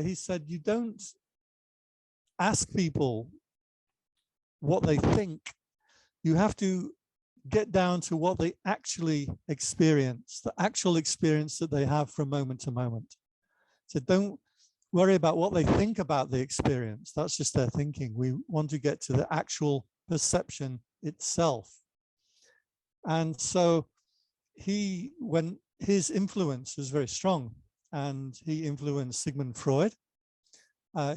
he said, you don't ask people what they think. You have to get down to what they actually experience, the actual experience that they have from moment to moment. So don't worry about what they think about the experience. That's just their thinking. We want to get to the actual perception itself. And so when his influence was very strong, and he influenced Sigmund Freud,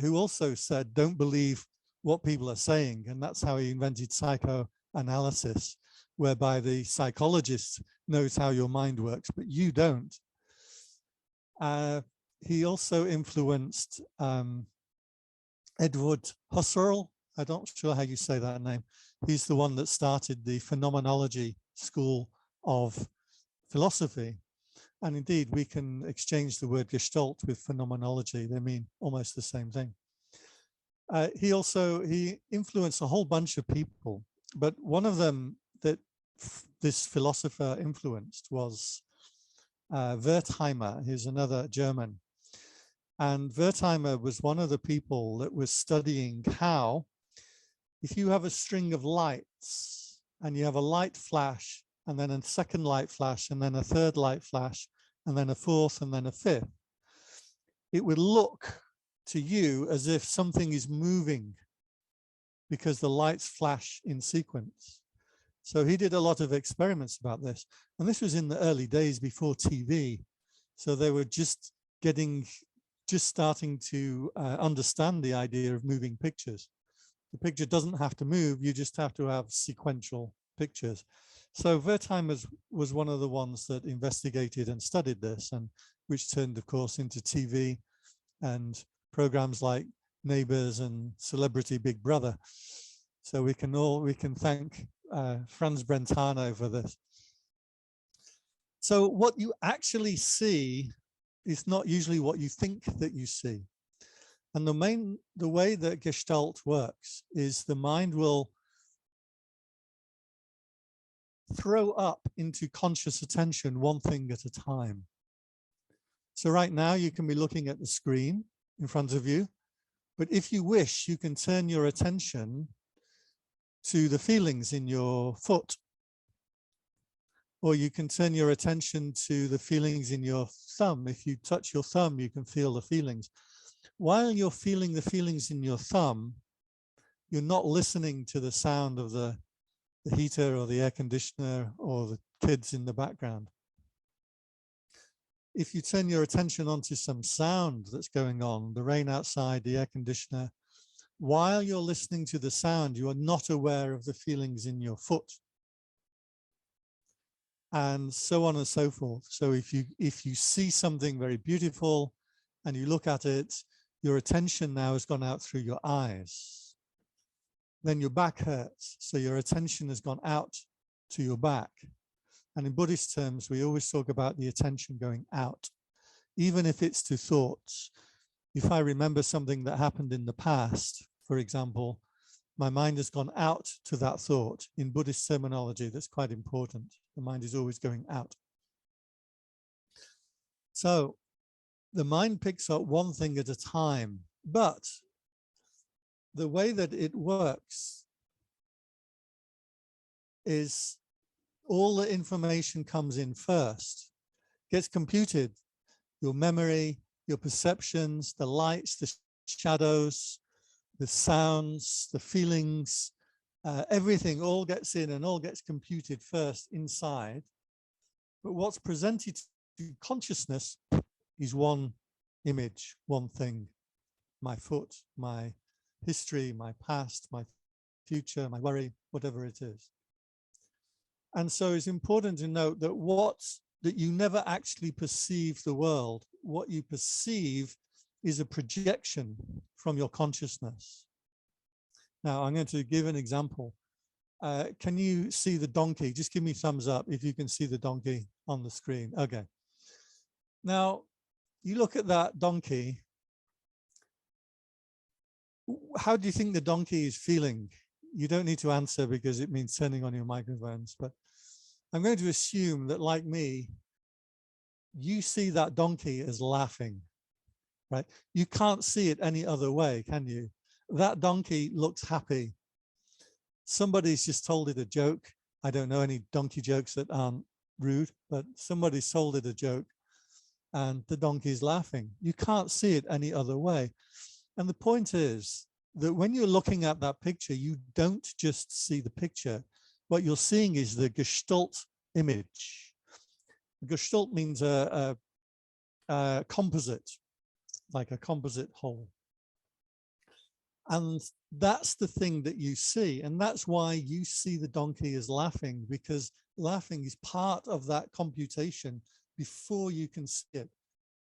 who also said, don't believe what people are saying. And that's how he invented psychoanalysis, whereby the psychologist knows how your mind works, but you don't. He also influenced Edward Husserl. I'm not sure how you say that name. He's the one that started the phenomenology school of philosophy. And indeed, we can exchange the word Gestalt with phenomenology. They mean almost the same thing. He influenced a whole bunch of people, but one of them that this philosopher influenced was Wertheimer. He's another German. And Wertheimer was one of the people that was studying how, if you have a string of lights and you have a light flash and then a second light flash and then a third light flash and then a fourth and then a fifth, it would look to you as if something is moving because the lights flash in sequence. So he did a lot of experiments about this. And this was in the early days before TV. So they were just starting to understand the idea of moving pictures. The picture doesn't have to move, you just have to have sequential pictures. So Wertheimer was one of the ones that investigated and studied this, and which turned, of course, into TV and programs like Neighbours and Celebrity Big Brother. So we can thank Franz Brentano for this. So what you actually see is not usually what you think that you see. And the way that Gestalt works is the mind will throw up into conscious attention one thing at a time. So right now you can be looking at the screen in front of you, but if you wish, you can turn your attention to the feelings in your foot, or you can turn your attention to the feelings in your thumb. If you touch your thumb, you can feel the feelings. While you're feeling the feelings in your thumb, you're not listening to the sound of the heater or the air conditioner or the kids in the background. If you turn your attention onto some sound that's going on, the rain outside, the air conditioner, while you're listening to the sound, you are not aware of the feelings in your foot, and so on and so forth. So if you see something very beautiful and you look at it, your attention now has gone out through your eyes. Then your back hurts, so your attention has gone out to your back. And in Buddhist terms, we always talk about the attention going out, even if it's to thoughts. If I remember something that happened in the past, for example, my mind has gone out to that thought. In Buddhist terminology, that's quite important. The mind is always going out. So the mind picks up one thing at a time, but the way that it works is all the information comes in first, gets computed, your memory, your perceptions, the lights, the shadows, the sounds, the feelings, everything all gets in and all gets computed first inside. But what's presented to consciousness is one image, one thing, my foot, my history, my past, my future, my worry, whatever it is. And so it's important to note that you never actually perceive the world. What you perceive is a projection from your consciousness. Now, I'm going to give an example. Can you see the donkey? Just give me thumbs up if you can see the donkey on the screen. Okay. Now, you look at that donkey. How do you think the donkey is feeling? You don't need to answer because it means turning on your microphones, but I'm going to assume that, like me, you see that donkey as laughing, right? You can't see it any other way, can you? That donkey looks happy. Somebody's just told it a joke. I don't know any donkey jokes that aren't rude, but somebody's told it a joke and the donkey's laughing. You can't see it any other way. And the point is that when you're looking at that picture, you don't just see the picture. What you're seeing is the Gestalt image. Gestalt means a composite, like a composite whole. And that's the thing that you see. And that's why you see the donkey as laughing, because laughing is part of that computation before you can see it.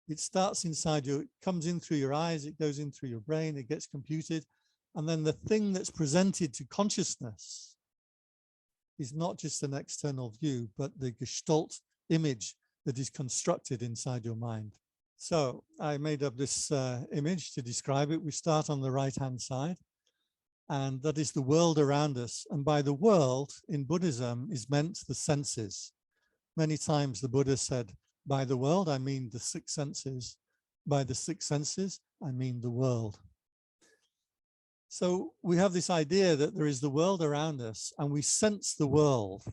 It starts inside you, it comes in through your eyes, it goes in through your brain, it gets computed. And then the thing that's presented to consciousness is not just an external view, but the Gestalt image that is constructed inside your mind. So I made up this image to describe it. We start on the right-hand side, and that is the world around us. And by the world in Buddhism is meant the senses. Many times the Buddha said, by the world, I mean the six senses. By the six senses, I mean the world. So we have this idea that there is the world around us and we sense the world.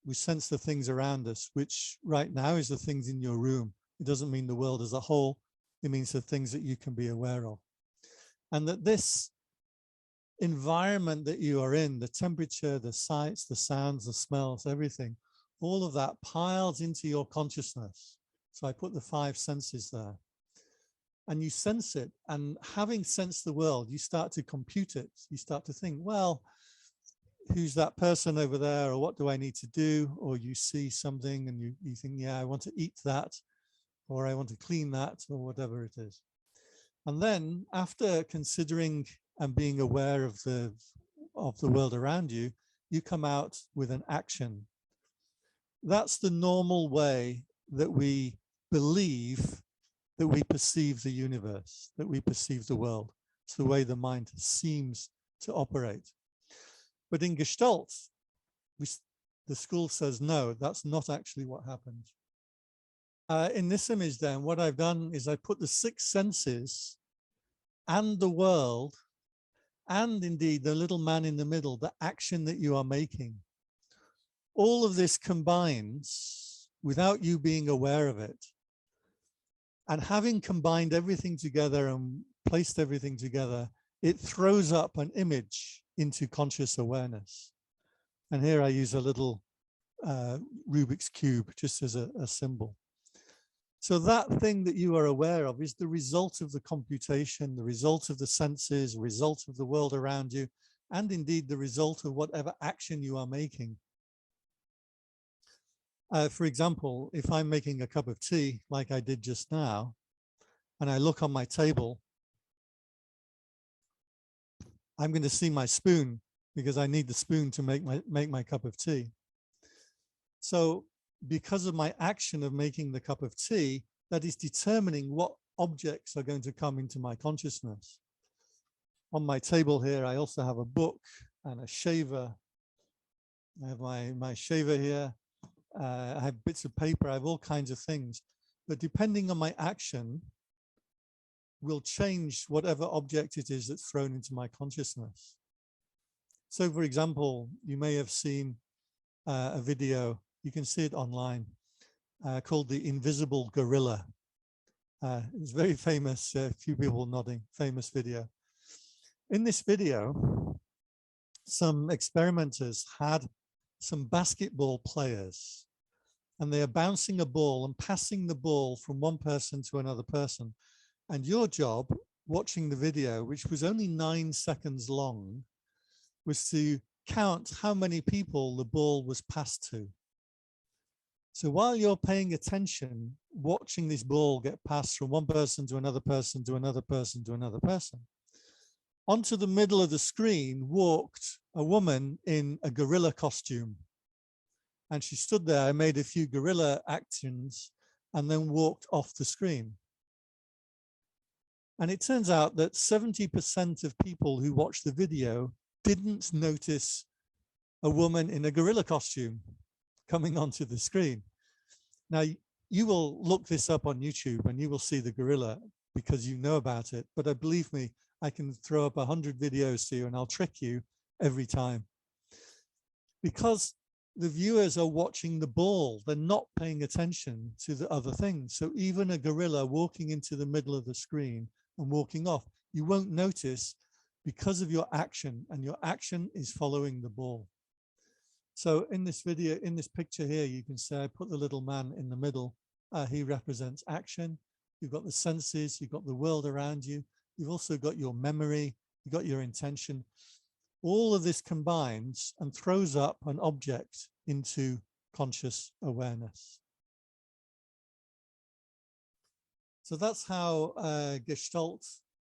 We sense the things around us, which right now is the things in your room. It doesn't mean the world as a whole. It means the things that you can be aware of. And that this environment that you are in, the temperature, the sights, the sounds, the smells, everything, all of that piles into your consciousness. So I put the five senses there. And you sense it. And having sensed the world, you start to compute it. You start to think, well, who's that person over there? Or what do I need to do? Or you see something and you think, yeah, I want to eat that. Or I want to clean that, or whatever it is. And then after considering and being aware of the world around you, you come out with an action. That's the normal way that we believe that we perceive the universe, that we perceive the world. It's the way the mind seems to operate. But in Gestalt, the school says, no, that's not actually what happens. In this image then, what I've done is I put the six senses and the world, and indeed the little man in the middle, the action that you are making. All of this combines without you being aware of it. And having combined everything together and placed everything together, it throws up an image into conscious awareness. And here I use a little Rubik's Cube just as a symbol. So that thing that you are aware of is the result of the computation, the result of the senses, result of the world around you, and indeed the result of whatever action you are making. For example, if I'm making a cup of tea, like I did just now, and I look on my table, I'm going to see my spoon because I need the spoon to make my cup of tea. So because of my action of making the cup of tea, that is determining what objects are going to come into my consciousness. On my table here, I also have a book and a shaver. I have my shaver here. I have bits of paper, I have all kinds of things, but depending on my action will change whatever object it is that's thrown into my consciousness. So for example, you may have seen a video, you can see it online, called The Invisible Gorilla. It's very famous, a few people nodding, famous video. In this video, some experimenters had some basketball players, and they are bouncing a ball and passing the ball from one person to another person. And your job, watching the video, which was only 9 seconds long, was to count how many people the ball was passed to. So while you're paying attention, watching this ball get passed from one person to another person to another person to another person, onto the middle of the screen walked a woman in a gorilla costume. And she stood there and made a few gorilla actions and then walked off the screen. And it turns out that 70% of people who watched the video didn't notice a woman in a gorilla costume coming onto the screen. Now, you will look this up on YouTube and you will see the gorilla. because you know about it. But believe me, I can throw up 100 videos to you and I'll trick you every time. Because the viewers are watching the ball, they're not paying attention to the other things. So even a gorilla walking into the middle of the screen and walking off, you won't notice because of your action, and your action is following the ball. So in this video, in this picture here, you can say I put the little man in the middle. He represents action. You've got the senses, you've got the world around you. You've also got your memory, you've got your intention. All of this combines and throws up an object into conscious awareness. So that's how Gestalt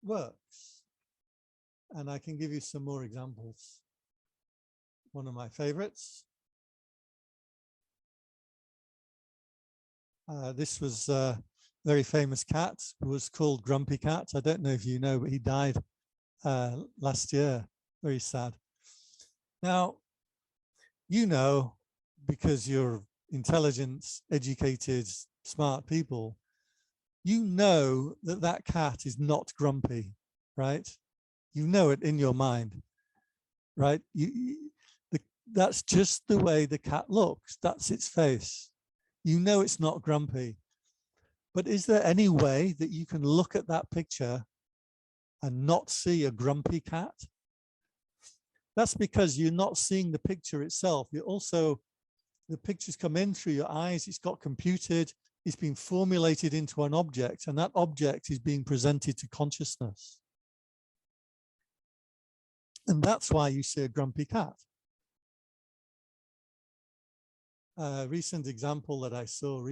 works. And I can give you some more examples. One of my favorites. This was a very famous cat who was called Grumpy Cat. I don't know if you know, but he died last year. Very sad. Now, you know, because you're intelligent, educated, smart people, you know that that cat is not grumpy, right? You know it in your mind, right? That's just the way the cat looks. That's its face. You know it's not grumpy. But is there any way that you can look at that picture and not see a grumpy cat? That's because you're not seeing the picture itself. You're also, the pictures come in through your eyes. It's got computed. It's been formulated into an object, and that object is being presented to consciousness. And that's why you see a grumpy cat. A recent example that I saw,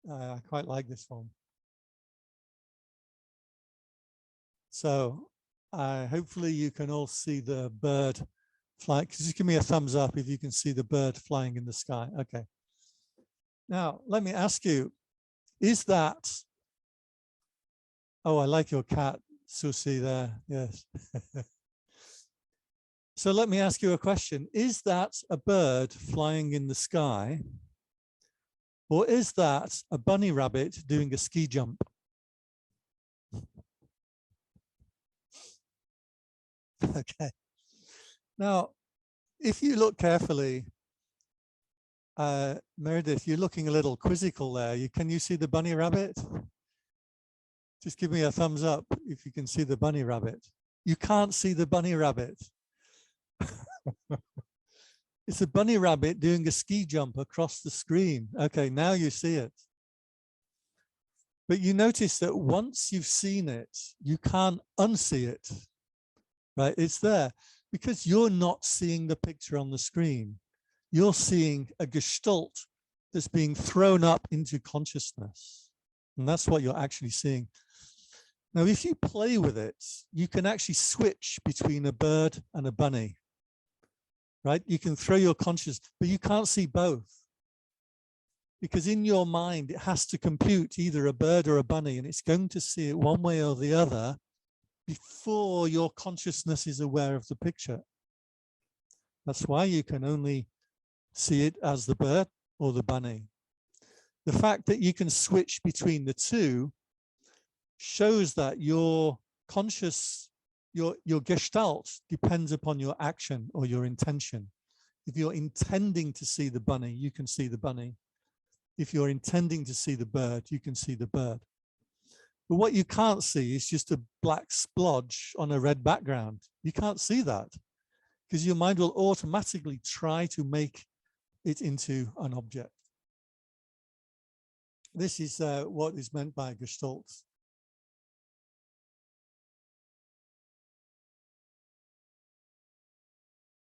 I quite like this one. So hopefully you can all see the bird fly. Just give me a thumbs up if you can see the bird flying in the sky. Okay. Now, let me ask you, is that, oh, I like your cat, Susie there, yes. So let me ask you a question. Is that a bird flying in the sky, or is that a bunny rabbit doing a ski jump? Okay. Now, if you look carefully, Meredith, you're looking a little quizzical there. Can you see the bunny rabbit? Just give me a thumbs up if you can see the bunny rabbit. You can't see the bunny rabbit. It's a bunny rabbit doing a ski jump across the screen. Okay, now you see it. But you notice that once you've seen it, you can't unsee it, right? It's there because you're not seeing the picture on the screen. You're seeing a gestalt that's being thrown up into consciousness. And that's what you're actually seeing. Now, if you play with it, you can actually switch between a bird and a bunny, right? You can throw your conscious, but you can't see both. Because in your mind, it has to compute either a bird or a bunny, and it's going to see it one way or the other before your consciousness is aware of the picture. That's why you can only see it as the bird or the bunny. The fact that you can switch between the two shows that your conscious, your gestalt depends upon your action or your intention. If you're intending to see the bunny, you can see the bunny. If you're intending to see the bird, you can see the bird. But what you can't see is just a black splodge on a red background. You can't see that because your mind will automatically try to make it into an object. This is what is meant by Gestalt.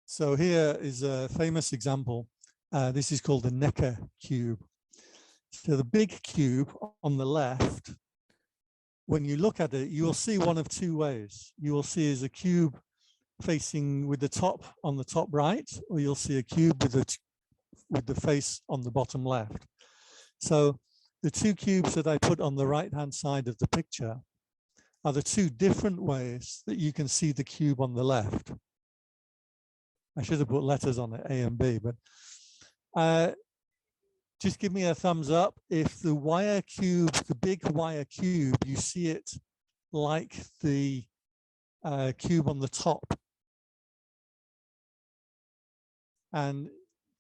So here is a famous example. This is called the Necker cube. So the big cube on the left, when you look at it, you will see one of two ways. You will see as a cube facing with the top on the top right, or you'll see a cube with the face on the bottom left. So the two cubes that I put on the right-hand side of the picture are the two different ways that you can see the cube on the left. I should have put letters on it, A and B, but Just give me a thumbs up if the wire cube, the big wire cube, you see it like the cube on the top. And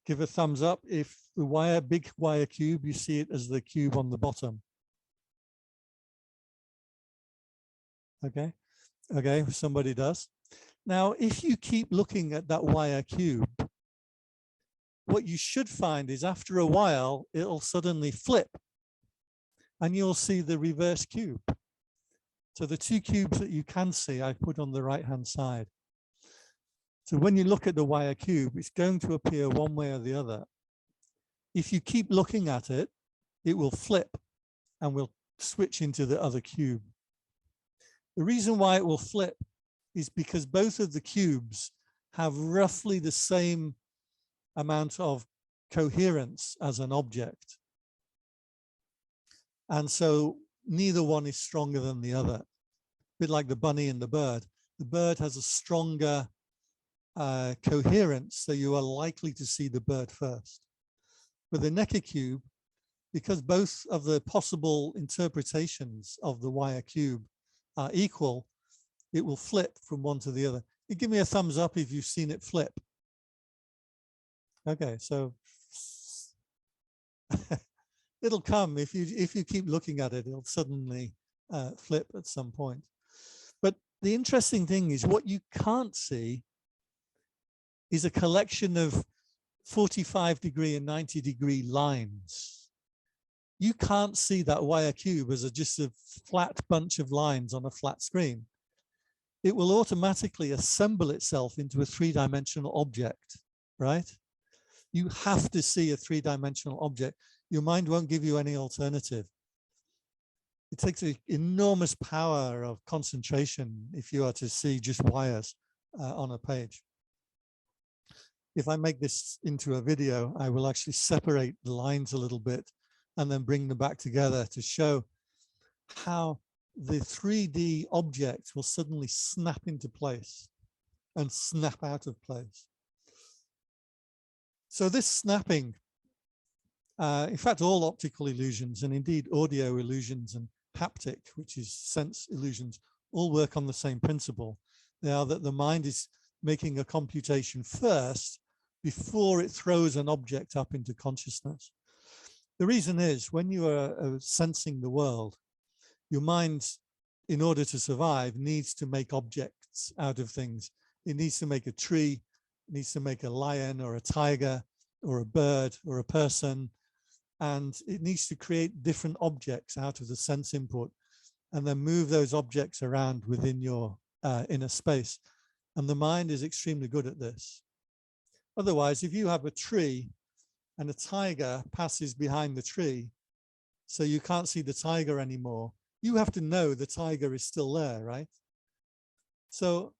give a thumbs up if the big wire cube, you see it as the cube on the bottom. Okay, okay, somebody does. Now, if you keep looking at that wire cube, what you should find is after a while, it'll suddenly flip and you'll see the reverse cube. So the two cubes that you can see, I put on the right-hand side. So when you look at the wire cube, it's going to appear one way or the other. If you keep looking at it, it will flip and will switch into the other cube. The reason why it will flip is because both of the cubes have roughly the same amount of coherence as an object. And so neither one is stronger than the other. A bit like the bunny and the bird. The bird has a stronger coherence, so you are likely to see the bird first. With the Necker cube, because both of the possible interpretations of the wire cube are equal, it will flip from one to the other. You give me a thumbs up if you've seen it flip. Okay, so it'll come if you keep looking at it, it'll suddenly flip at some point. But the interesting thing is what you can't see is a collection of 45-degree and 90-degree lines. You can't see that wire cube as just a flat bunch of lines on a flat screen. It will automatically assemble itself into a three-dimensional object, right? You have to see a three-dimensional object. Your mind won't give you any alternative. It takes an enormous power of concentration if you are to see just wires on a page. If I make this into a video, I will actually separate the lines a little bit and then bring them back together to show how the 3D object will suddenly snap into place and snap out of place. So this snapping, in fact, all optical illusions and indeed audio illusions and haptic, which is sense illusions, all work on the same principle. They are that the mind is making a computation first before it throws an object up into consciousness. The reason is when you are sensing the world, your mind, in order to survive, needs to make objects out of things. It needs to make a tree, it needs to make a lion or a tiger or a bird or a person, and it needs to create different objects out of the sense input and then move those objects around within your inner space. And the mind is extremely good at this. Otherwise, if you have a tree and a tiger passes behind the tree, so you can't see the tiger anymore, you have to know the tiger is still there, right? So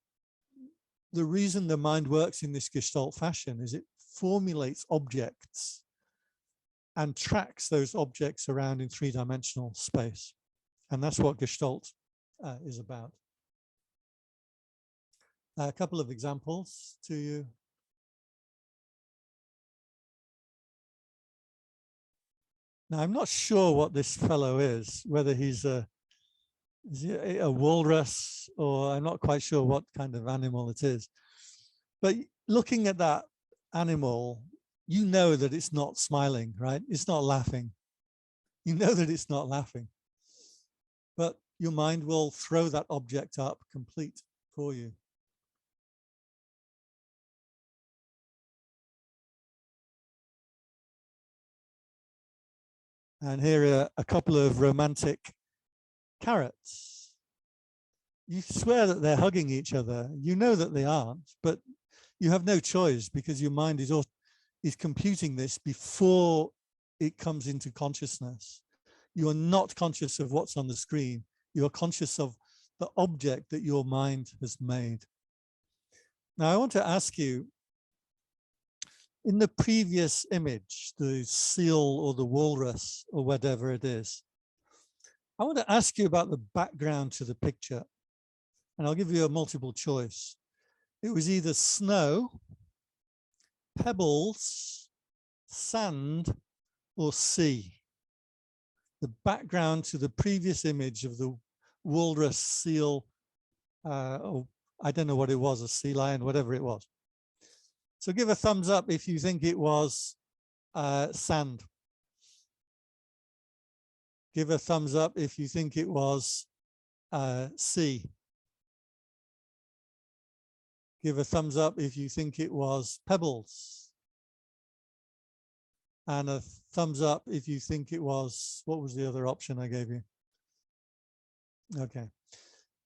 the reason the mind works in this Gestalt fashion is it formulates objects and tracks those objects around in three-dimensional space. And that's what Gestalt is about. A couple of examples to you. Now, I'm not sure what this fellow is, whether he's a walrus or I'm not quite sure what kind of animal it is. But looking at that animal, you know that it's not smiling, right? It's not laughing. You know that it's not laughing. But your mind will throw that object up complete for you. And here are a couple of romantic carrots. You swear that they're hugging each other. You know that they aren't, but you have no choice because your mind is computing this before it comes into consciousness. You are not conscious of what's on the screen. You are conscious of the object that your mind has made. Now, I want to ask you, in the previous image, the seal or the walrus or whatever it is, I want to ask you about the background to the picture, and I'll give you a multiple choice. It was either snow, pebbles, sand, or see. The background to the previous image of the walrus, seal, or I don't know what it was, a sea lion, whatever it was. So give a thumbs up if you think it was sand. Give a thumbs up if you think it was sea. Give a thumbs up if you think it was pebbles. And a thumbs up if you think it was, what was the other option I gave you? Okay.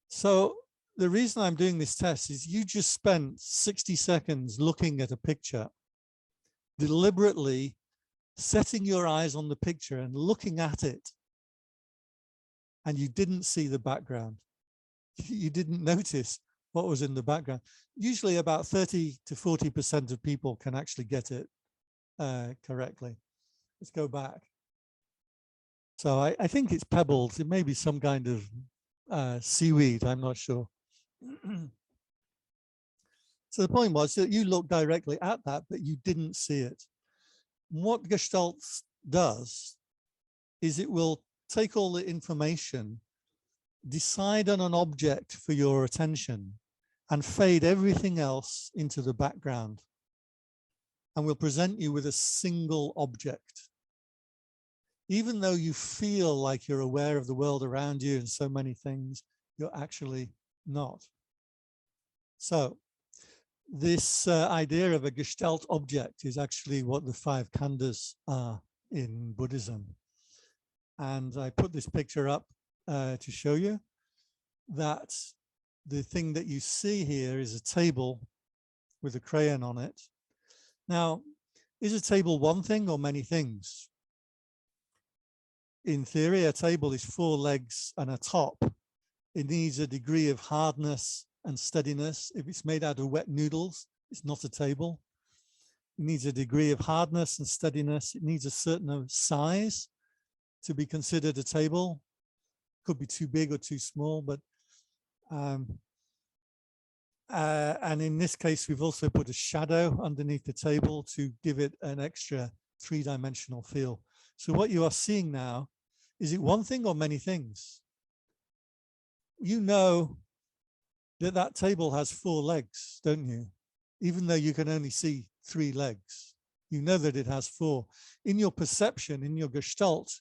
So the reason I'm doing this test is you just spent 60 seconds looking at a picture, deliberately setting your eyes on the picture and looking at it. And you didn't see the background. You didn't notice what was in the background. Usually about 30 to 40% of people can actually get it correctly. Let's go back. So I think it's pebbles. It may be some kind of seaweed. I'm not sure. So the point was that you looked directly at that, but you didn't see it. What Gestalt does is it will take all the information, decide on an object for your attention, and fade everything else into the background. And will present you with a single object. Even though you feel like you're aware of the world around you and so many things, you're actually not. So this idea of a Gestalt object is actually what the 5 khandhas are in Buddhism. And I put this picture up to show you that the thing that you see here is a table with a crayon on it. Now, is a table one thing or many things? In theory, a table is 4 legs and a top. It needs a degree of hardness and steadiness. If it's made out of wet noodles, it's not a table. It needs a degree of hardness and steadiness. It needs a certain size to be considered a table. Could be too big or too small, but and in this case, we've also put a shadow underneath the table to give it an extra 3-dimensional feel. So what you are seeing now, is it one thing or many things? You know that that table has 4 legs, don't you? Even though you can only see 3 legs, you know that it has 4. In your perception, in your Gestalt,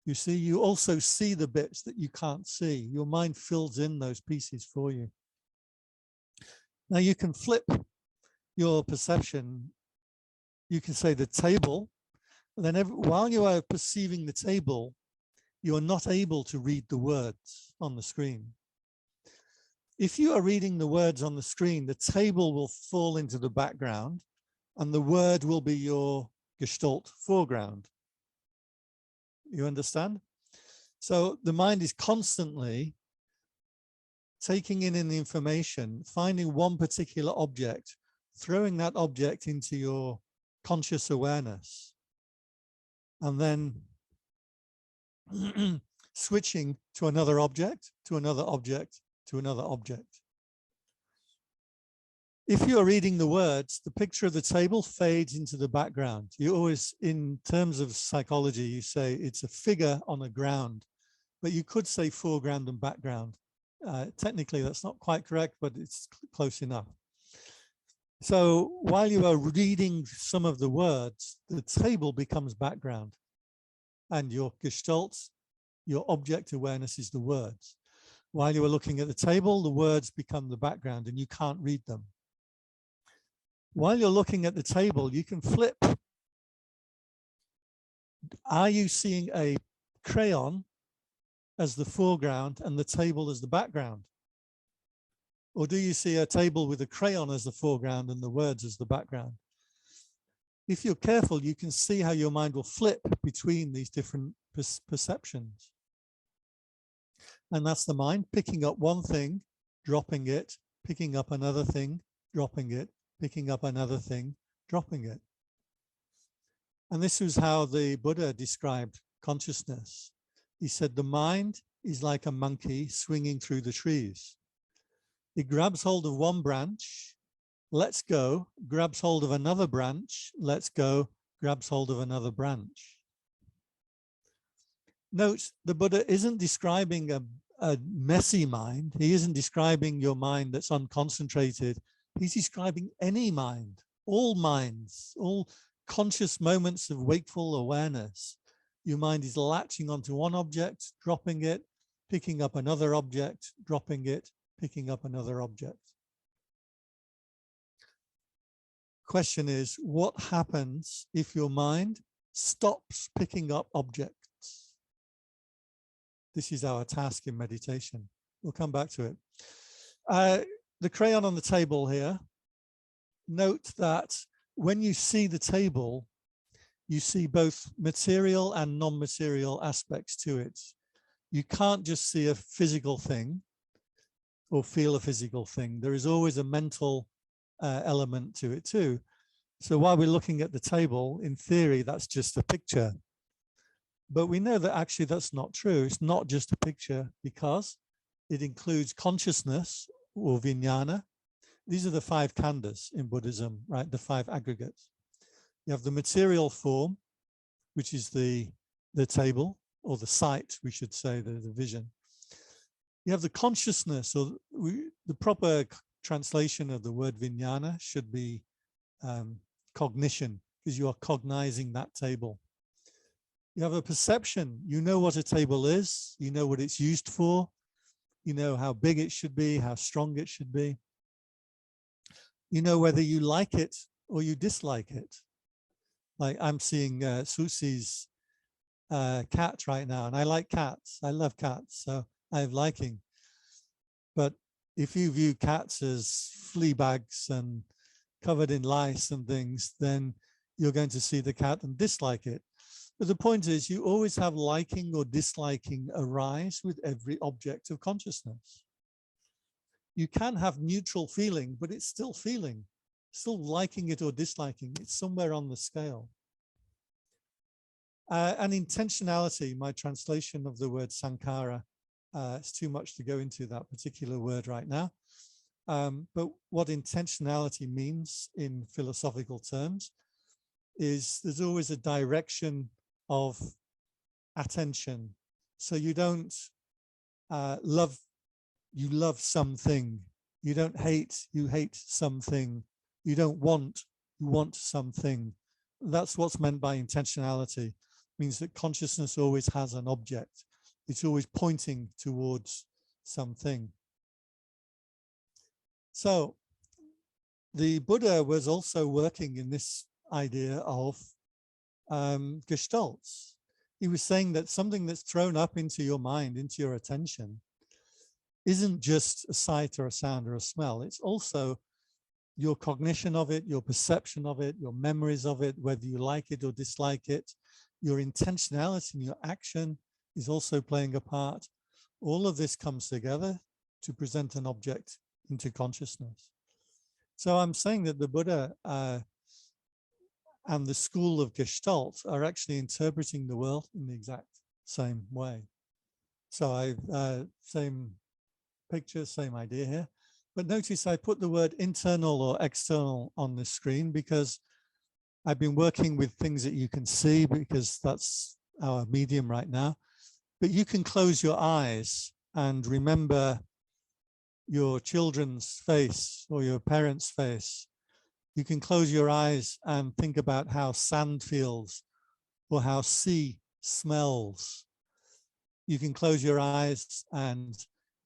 you see, you also see the bits that you can't see. Your mind fills in those pieces for you. Now you can flip your perception. You can say the table, and then while you are perceiving the table, you are not able to read the words on the screen. If you are reading the words on the screen, the table will fall into the background and the word will be your Gestalt foreground. You understand? So the mind is constantly taking in the information, finding one particular object, throwing that object into your conscious awareness, and then switching to another object, to another object, to another object. If you are reading the words, the picture of the table fades into the background. You always, in terms of psychology, you say it's a figure on a ground, but you could say foreground and background. Technically, that's not quite correct, but it's close enough. So while you are reading some of the words, the table becomes background, and your Gestalt, your object awareness is the words. While you are looking at the table, the words become the background and you can't read them. While you're looking at the table, you can flip. Are you seeing a crayon as the foreground and the table as the background? Or do you see a table with a crayon as the foreground and the words as the background? If you're careful, you can see how your mind will flip between these different perceptions. And that's the mind picking up one thing, dropping it, picking up another thing, dropping it, picking up another thing, dropping it. And this is how the Buddha described consciousness. He said, the mind is like a monkey swinging through the trees. It grabs hold of one branch, lets go, grabs hold of another branch, lets go, grabs hold of another branch. Note, the Buddha isn't describing a messy mind. He isn't describing your mind that's unconcentrated. He's describing any mind, all minds, all conscious moments of wakeful awareness. Your mind is latching onto one object, dropping it, picking up another object, dropping it, picking up another object. Question is, what happens if your mind stops picking up objects? This is our task in meditation. We'll come back to it. The crayon on the table here, note that when you see the table, you see both material and non-material aspects to it. You can't just see a physical thing or feel a physical thing. There is always a mental element to it too. So while we're looking at the table, in theory, that's just a picture. But we know that actually that's not true. It's not just a picture because it includes consciousness or vijnana. These are the 5 khandhas in Buddhism, right? The 5 aggregates. You have the material form, which is the table, or the sight, we should say, the vision. You have the consciousness, or the proper translation of the word vijnana should be cognition, because you are cognizing that table. You have a perception. You know what a table is. You know what it's used for. You know how big it should be, how strong it should be. You know whether you like it or you dislike it. Like I'm seeing Susi's cat right now, and I like cats. I love cats, so I have liking. But if you view cats as flea bags and covered in lice and things, then you're going to see the cat and dislike it. But the point is, you always have liking or disliking arise with every object of consciousness. You can have neutral feeling, but it's still feeling, still liking it or disliking. It's somewhere on the scale. And intentionality, my translation of the word sankhara, it's too much to go into that particular word right now. But what intentionality means in philosophical terms is there's always a direction of attention. So you don't you love something. You don't hate, you hate something. You don't want, you want something. That's what's meant by intentionality. It means that consciousness always has an object. It's always pointing towards something. So the Buddha was also working in this idea of gestalts. He was saying that something that's thrown up into your mind, into your attention, isn't just a sight or a sound or a smell. It's also your cognition of it, your perception of it, your memories of it, whether you like it or dislike it. Your intentionality in your action is also playing a part. All of this comes together to present an object into consciousness. So I'm saying that the Buddha and the School of Gestalt are actually interpreting the world in the exact same way. So same picture, same idea here. But notice I put the word internal or external on the screen because I've been working with things that you can see because that's our medium right now. But you can close your eyes and remember your children's face or your parents' face. You can close your eyes and think about how sand feels or how sea smells. You can close your eyes and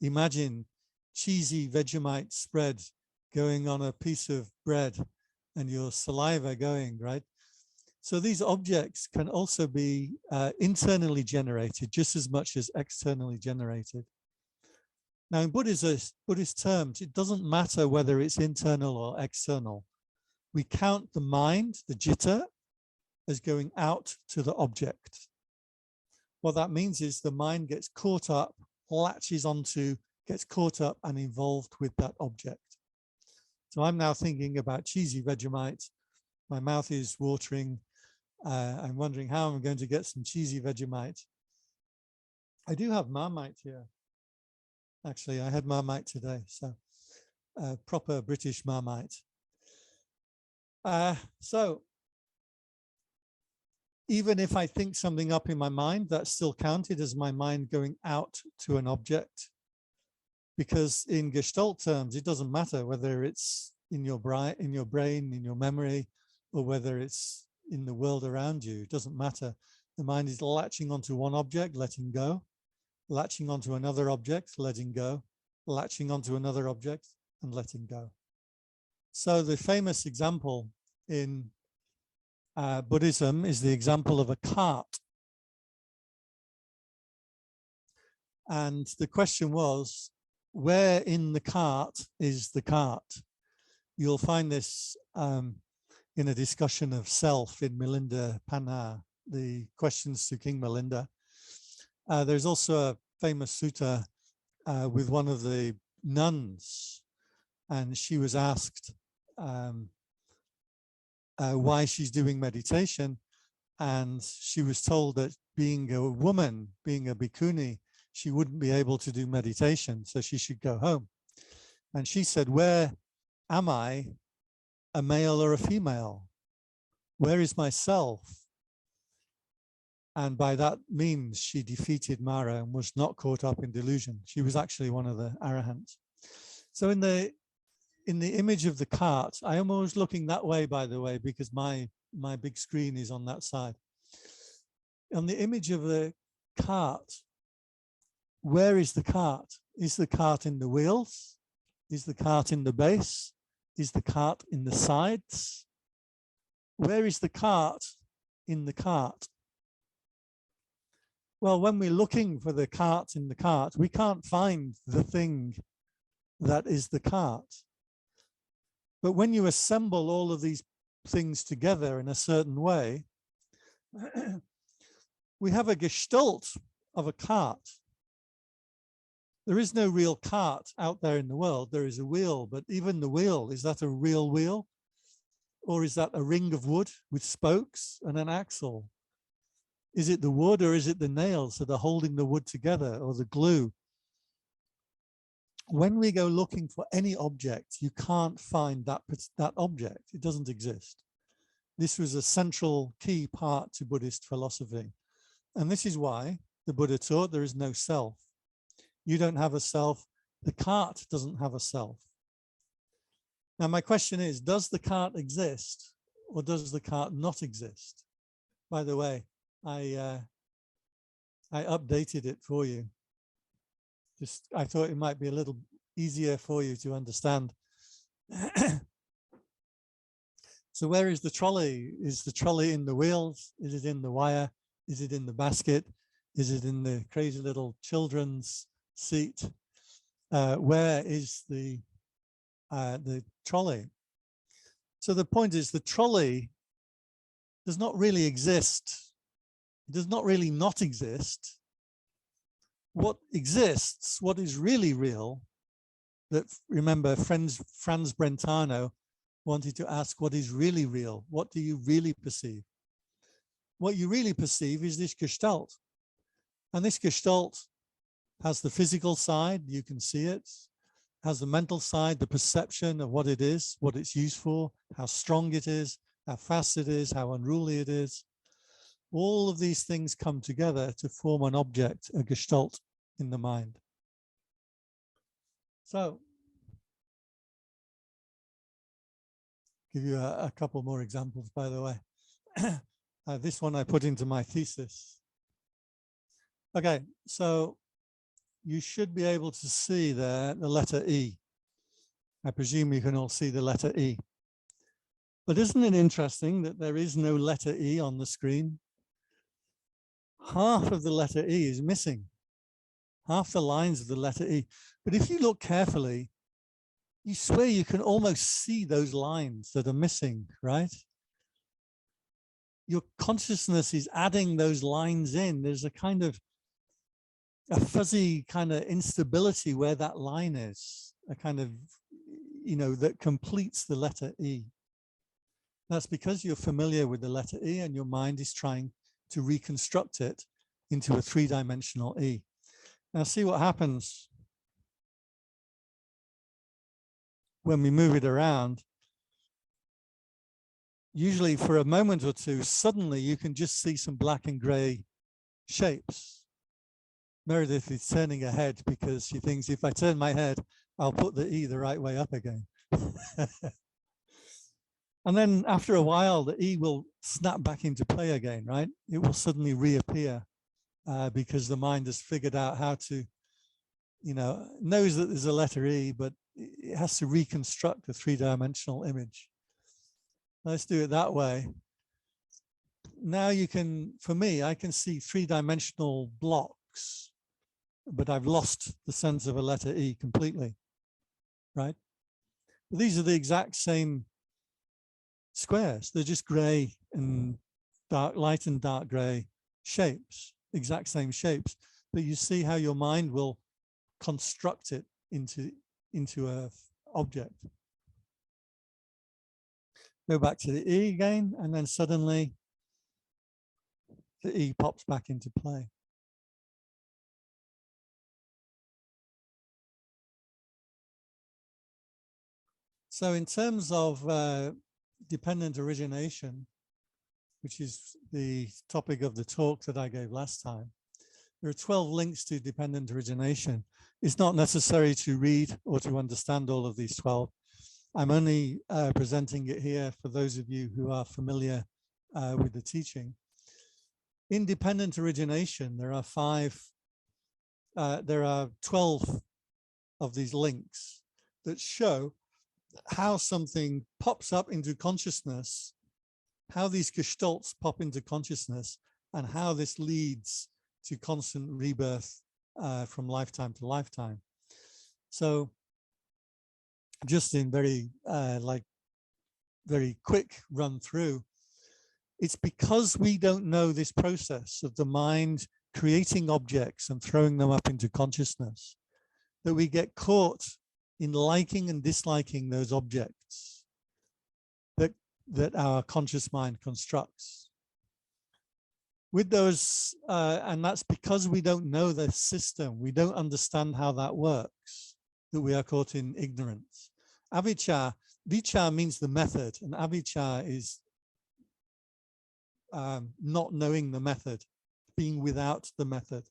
imagine cheesy Vegemite spread going on a piece of bread and your saliva going, right? So these objects can also be internally generated just as much as externally generated. Now in Buddhist terms, it doesn't matter whether it's internal or external. We count the mind, the citta, as going out to the object. What that means is the mind gets caught up, latches onto, gets caught up and involved with that object. So I'm now thinking about cheesy Vegemite. My mouth is watering. I'm wondering how I'm going to get some cheesy Vegemite. I do have Marmite here. Actually, I had Marmite today, so proper British Marmite. So even if I think something up in my mind, that's still counted as my mind going out to an object. Because in Gestalt terms, it doesn't matter whether it's in your brain, in your memory, or whether it's in the world around you. It doesn't matter. The mind is latching onto one object, letting go, latching onto another object, letting go, latching onto another object, and letting go. So the famous example in Buddhism is the example of a cart. And the question was, where in the cart is the cart? You'll find this in a discussion of self in Milinda Panha, the questions to King Milinda. There's also a famous sutta with one of the nuns, and she was asked why she's doing meditation, and she was told that being a woman, being a bhikkhuni, she wouldn't be able to do meditation, so she should go home. And she said, where am I, a male or a female? Where is myself? And by that means, she defeated Mara and was not caught up in delusion. She was actually one of the arahants. So in the image of the cart, I am always looking that way, by the way, because my big screen is on that side. On the image of the cart, where is the cart? Is the cart in the wheels? Is the cart in the base? Is the cart in the sides? Where is the cart in the cart? Well, when we're looking for the cart in the cart, we can't find the thing that is the cart. But when you assemble all of these things together in a certain way, we have a gestalt of a cart. There is no real cart out there in the world. There is a wheel, but even the wheel, is that a real wheel? Or is that a ring of wood with spokes and an axle? Is it the wood or is it the nails that are holding the wood together, or the glue? When we go looking for any object, you can't find that object. It doesn't exist. This was a central key part to Buddhist philosophy. And this is why the Buddha taught there is no self. You don't have a self. The cart doesn't have a self. Now, my question is, does the cart exist or does the cart not exist? By the way, I updated it for you. I thought it might be a little easier for you to understand. So where is the trolley? Is the trolley in the wheels? Is it in the wire? Is it in the basket? Is it in the crazy little children's seat? Where is the trolley? So the point is, the trolley does not really exist. It does not really not exist. What exists, what is really real, that, remember, Franz Brentano wanted to ask, what is really real? What do you really perceive? What you really perceive is this gestalt. And this gestalt has the physical side, you can see it, has the mental side, the perception of what it is, what it's used for, how strong it is, how fast it is, how unruly it is. All of these things come together to form an object, a gestalt in the mind. So, give you a couple more examples, by the way. This one I put into my thesis. Okay, so you should be able to see there the letter E. I presume you can all see the letter E. But isn't it interesting that there is no letter E on the screen? Half of the letter E is missing. Half the lines of the letter E. But if you look carefully, you swear you can almost see those lines that are missing, right? Your consciousness is adding those lines in. There's a kind of a fuzzy kind of instability where that line is, a kind of, you know, that completes the letter E. That's because you're familiar with the letter E and your mind is trying to reconstruct it into a three-dimensional E. Now see what happens when we move it around. usually for a moment or two, suddenly you can just see some black and gray shapes. Meredith is turning her head because she thinks if I turn my head, I'll put the E the right way up again. And then after a while, the E will snap back into play again, right? It will suddenly reappear because the mind has figured out how to, knows that there's a letter E, but it has to reconstruct a three-dimensional image. Let's do it that way. Now you can, for me, I can see three-dimensional blocks, but I've lost the sense of a letter E completely, right? But these are the exact same squares. They're just gray and dark, light and dark gray shapes, exact same shapes. But you see how your mind will construct it into a object. Go back to the E again, and then suddenly the E pops back into play. So in terms of dependent origination, which is the topic of the talk that I gave last time, there are 12 links to dependent origination. It's not necessary to read or to understand all of these 12. I'm only presenting it here for those of you who are familiar with the teaching. In dependent origination, there are 12 of these links that show how something pops up into consciousness, how these gestalts pop into consciousness, and how this leads to constant rebirth from lifetime to lifetime. So just in very quick run through, it's because we don't know this process of the mind creating objects and throwing them up into consciousness that we get caught in liking and disliking those objects that our conscious mind constructs. With those, and that's because we don't know the system, we don't understand how that works, that we are caught in ignorance. Avijja, vicca means the method, and avijja is not knowing the method, being without the method.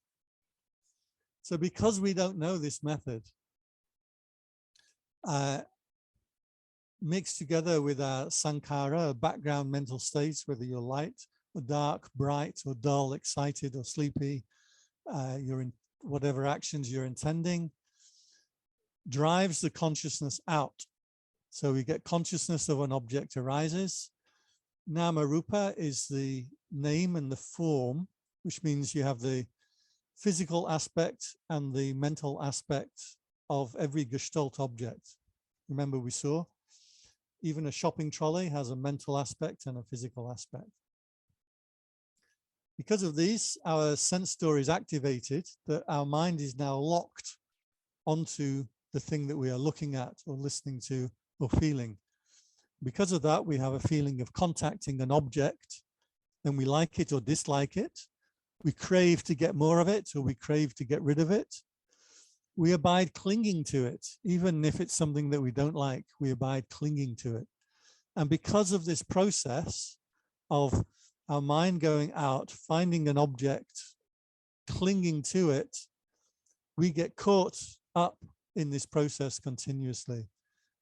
So because we don't know this method, mixed together with our sankhara, background mental states, whether you're light or dark, bright or dull, excited or sleepy, you're in whatever actions you're intending, drives the consciousness out. So we get consciousness of an object arises. Nama rupa is the name and the form, which means you have the physical aspect and the mental aspect of every gestalt object. Remember we saw, even a shopping trolley has a mental aspect and a physical aspect. Because of these, our sense door is activated, that our mind is now locked onto the thing that we are looking at or listening to or feeling. Because of that, we have a feeling of contacting an object, and we like it or dislike it. We crave to get more of it, or we crave to get rid of it. We abide clinging to it, even if it's something that we don't like, we abide clinging to it. And because of this process of our mind going out, finding an object, clinging to it, we get caught up in this process continuously.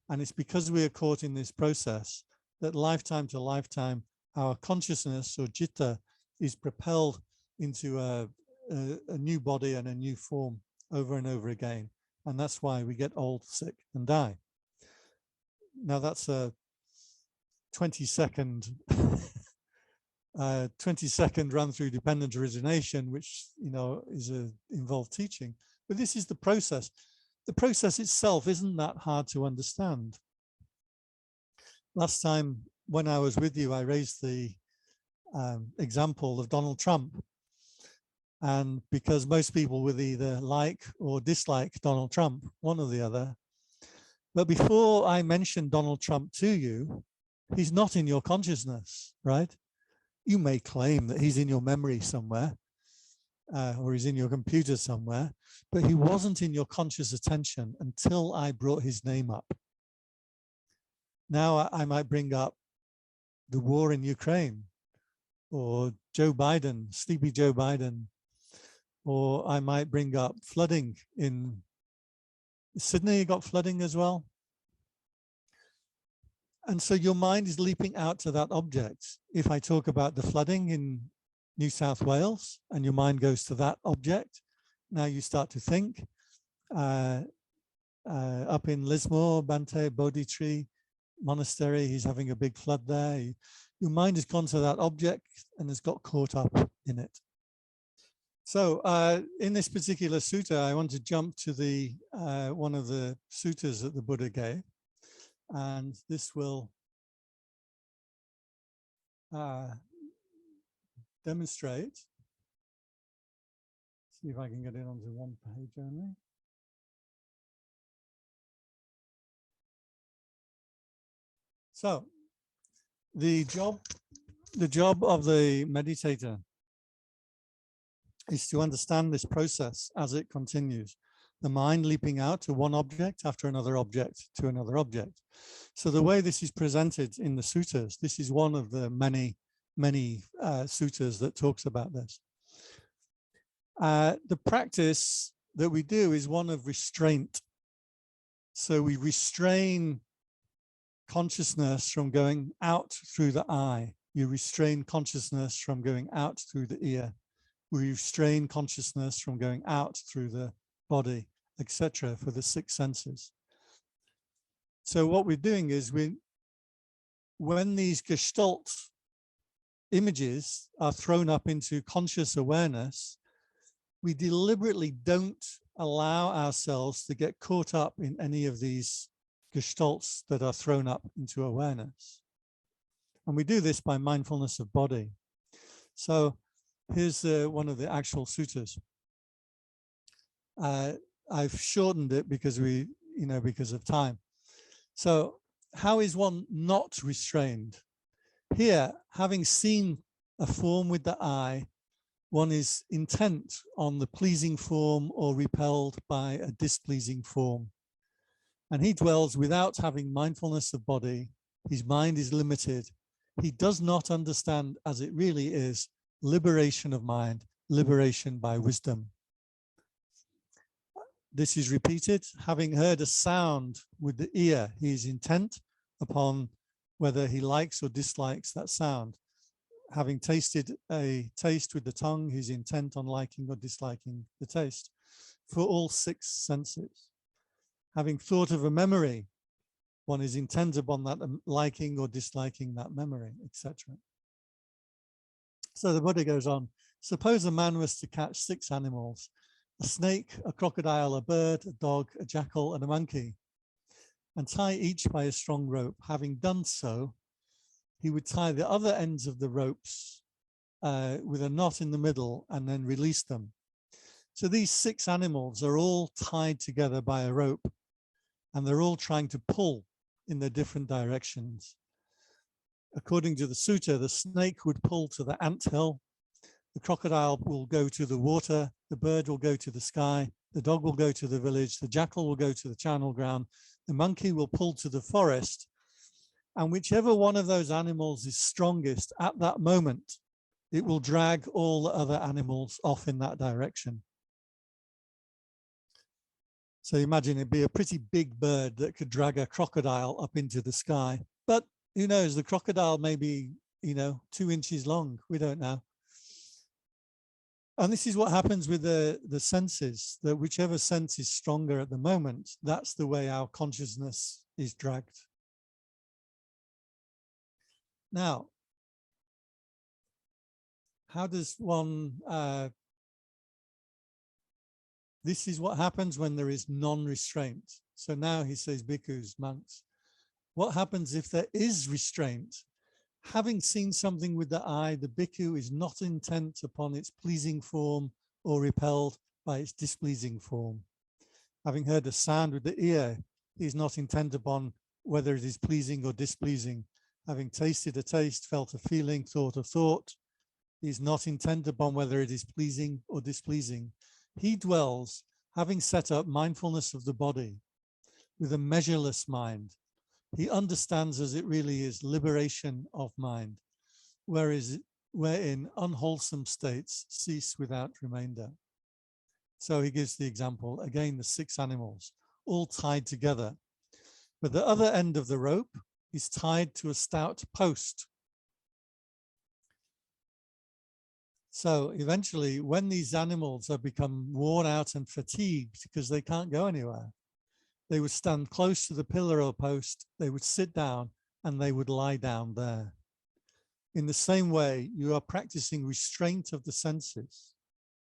And it's because we are caught in this process that lifetime to lifetime, our consciousness or citta is propelled into a new body and a new form over and over again. And that's why we get old, sick, and die. Now that's a 20-second run through dependent origination, which is a involved teaching. But this is the process. The process itself isn't that hard to understand. Last time when I was with you, I raised the example of Donald Trump. And because most people would either like or dislike Donald Trump, one or the other. But before I mention Donald Trump to you, he's not in your consciousness, right? You may claim that he's in your memory somewhere, or he's in your computer somewhere, but he wasn't in your conscious attention until I brought his name up. Now I might bring up the war in Ukraine, or Joe Biden, sleepy Joe Biden, or I might bring up flooding in Sydney. You got flooding as well. And so your mind is leaping out to that object. If I talk about the flooding in New South Wales and your mind goes to that object, now you start to think. Up in Lismore, Bante Bodhi Tree Monastery, he's having a big flood there. Your mind has gone to that object and has got caught up in it. So in this particular sutta, I want to jump to the one of the suttas that the Buddha gave. And this will demonstrate. See if I can get it onto one page only. So the job of the meditator is to understand this process as it continues. The mind leaping out to one object after another object to another object. So the way this is presented in the suttas, this is one of the many suttas that talks about this. The practice that we do is one of restraint. So we restrain consciousness from going out through the eye. You restrain consciousness from going out through the ear. We restrain consciousness from going out through the body, etc., for the 6 senses. So what we're doing is when these Gestalt images are thrown up into conscious awareness, we deliberately don't allow ourselves to get caught up in any of these Gestalts that are thrown up into awareness. And we do this by mindfulness of body. So here's one of the actual suttas. I've shortened it because because of time. So how is one not restrained? Here, having seen a form with the eye, one is intent on the pleasing form or repelled by a displeasing form. And he dwells without having mindfulness of body. His mind is limited. He does not understand as it really is liberation of mind, liberation by wisdom. This is repeated. Having heard a sound with the ear, he is intent upon whether he likes or dislikes that sound. Having tasted a taste with the tongue, he's intent on liking or disliking the taste for all 6 senses. Having thought of a memory, one is intent upon that liking or disliking that memory, etc. So the Buddha goes on, suppose a man was to catch 6 animals, a snake, a crocodile, a bird, a dog, a jackal, and a monkey, and tie each by a strong rope. Having done so, he would tie the other ends of the ropes with a knot in the middle and then release them. So these 6 animals are all tied together by a rope, and they're all trying to pull in their different directions. According to the sutta, the snake would pull to the anthill, the crocodile will go to the water, the bird will go to the sky, the dog will go to the village, the jackal will go to the charnel ground, the monkey will pull to the forest, and whichever one of those animals is strongest at that moment, it will drag all the other animals off in that direction. So imagine it'd be a pretty big bird that could drag a crocodile up into the sky. But who knows, the crocodile may be, 2 inches long. We don't know. And this is what happens with the senses, that whichever sense is stronger at the moment, that's the way our consciousness is dragged. Now, how does one... this is what happens when there is non-restraint. So now he says, bhikkhus, monks, what happens if there is restraint? Having seen something with the eye, the bhikkhu is not intent upon its pleasing form or repelled by its displeasing form. Having heard a sound with the ear, he is not intent upon whether it is pleasing or displeasing. Having tasted a taste, felt a feeling, thought a thought, he is not intent upon whether it is pleasing or displeasing. He dwells, having set up mindfulness of the body, with a measureless mind, He understands as it really is liberation of mind, wherein unwholesome states cease without remainder. So he gives the example, again, the 6 animals, all tied together. But the other end of the rope is tied to a stout post. So eventually, when these animals have become worn out and fatigued because they can't go anywhere, they would stand close to the pillar or post, they would sit down, and they would lie down there. In the same way, you are practicing restraint of the senses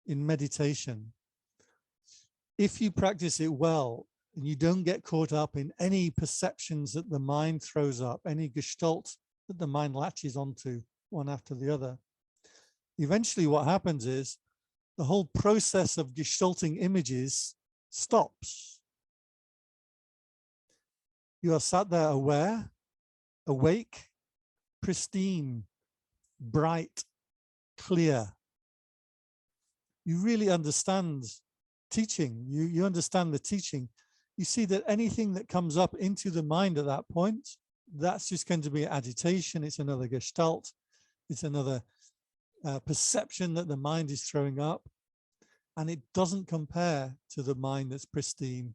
in meditation. If you practice it well, and you don't get caught up in any perceptions that the mind throws up, any gestalt that the mind latches onto one after the other, eventually what happens is the whole process of gestalting images stops. You are sat there aware, awake, pristine, bright, clear. You really understand teaching. You understand the teaching. You see that anything that comes up into the mind at that point, that's just going to be agitation. It's another gestalt. It's another perception that the mind is throwing up. And it doesn't compare to the mind that's pristine,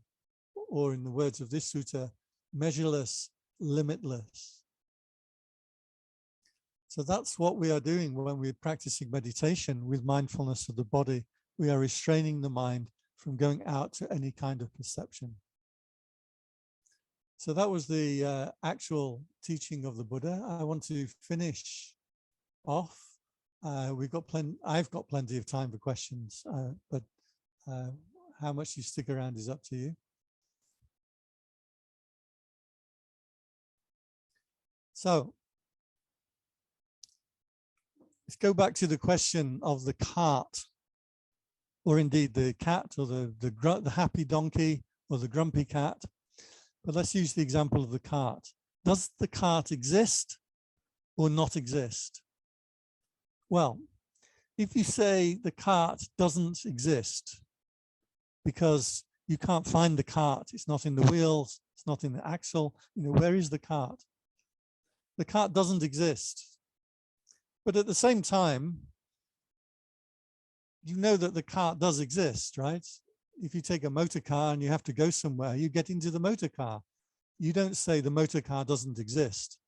or in the words of this sutta, measureless, limitless. So that's what we are doing when we're practicing meditation with mindfulness of the body. We are restraining the mind from going out to any kind of perception. So that was the actual teaching of the Buddha. I want to finish off. I've got plenty of time for questions, but how much you stick around is up to you. So let's go back to the question of the cart, or indeed the cat, or the happy donkey, or the grumpy cat. But let's use the example of the cart. Does the cart exist or not exist? Well, if you say the cart doesn't exist because you can't find the cart, it's not in the wheels, it's not in the axle, where is the cart? The cart doesn't exist. But at the same time, you know that the cart does exist, right? If you take a motor car and you have to go somewhere, you get into the motor car. You don't say the motor car doesn't exist.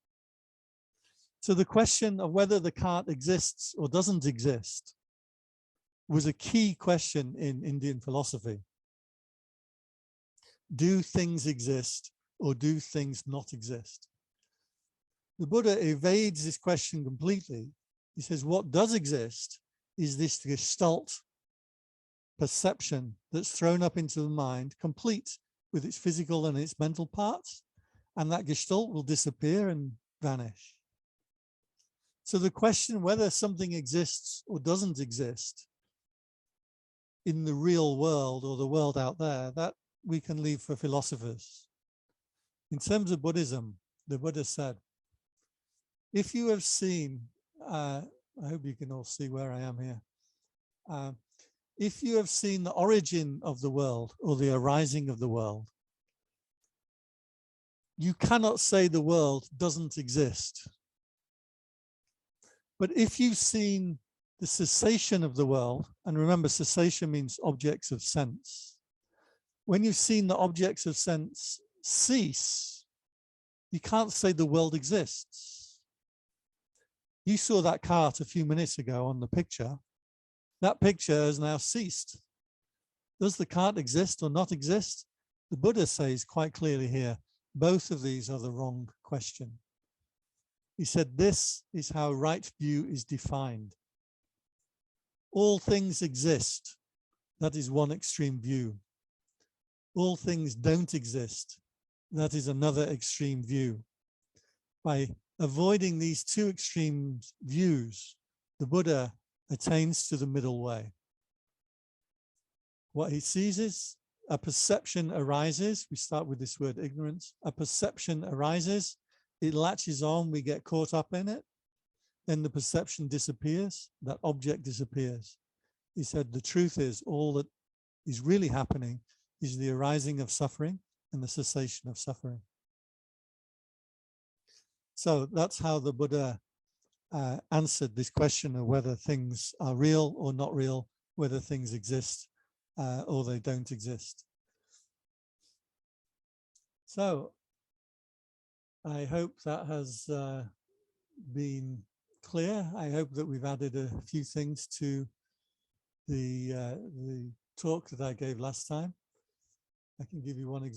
So the question of whether the cart exists or doesn't exist was a key question in Indian philosophy. Do things exist or do things not exist? The Buddha evades this question completely. He says what does exist is this gestalt perception that's thrown up into the mind, complete with its physical and its mental parts, and that gestalt will disappear and vanish. So the question whether something exists or doesn't exist in the real world or the world out there, that we can leave for philosophers. In terms of Buddhism, the Buddha said, if you have seen, I hope you can all see where I am here. If you have seen the origin of the world or the arising of the world, you cannot say the world doesn't exist. But if you've seen the cessation of the world, and remember, cessation means objects of sense. When you've seen the objects of sense cease, you can't say the world exists. You saw that cart a few minutes ago on the picture. That picture has now ceased. Does the cart exist or not exist? The Buddha says quite clearly here, both of these are the wrong question. He said, this is how right view is defined. All things exist. That is one extreme view. All things don't exist. That is another extreme view. By avoiding these two extreme views, the Buddha attains to the middle way. What he sees is a perception arises. We start with this word ignorance. A perception arises. It latches on. We get caught up in it. Then the perception disappears. That object disappears. He said the truth is all that is really happening is the arising of suffering and the cessation of suffering. So that's how the Buddha answered this question of whether things are real or not real, whether things exist or they don't exist. So I hope that has been clear. I hope that we've added a few things to the talk that I gave last time. I can give you one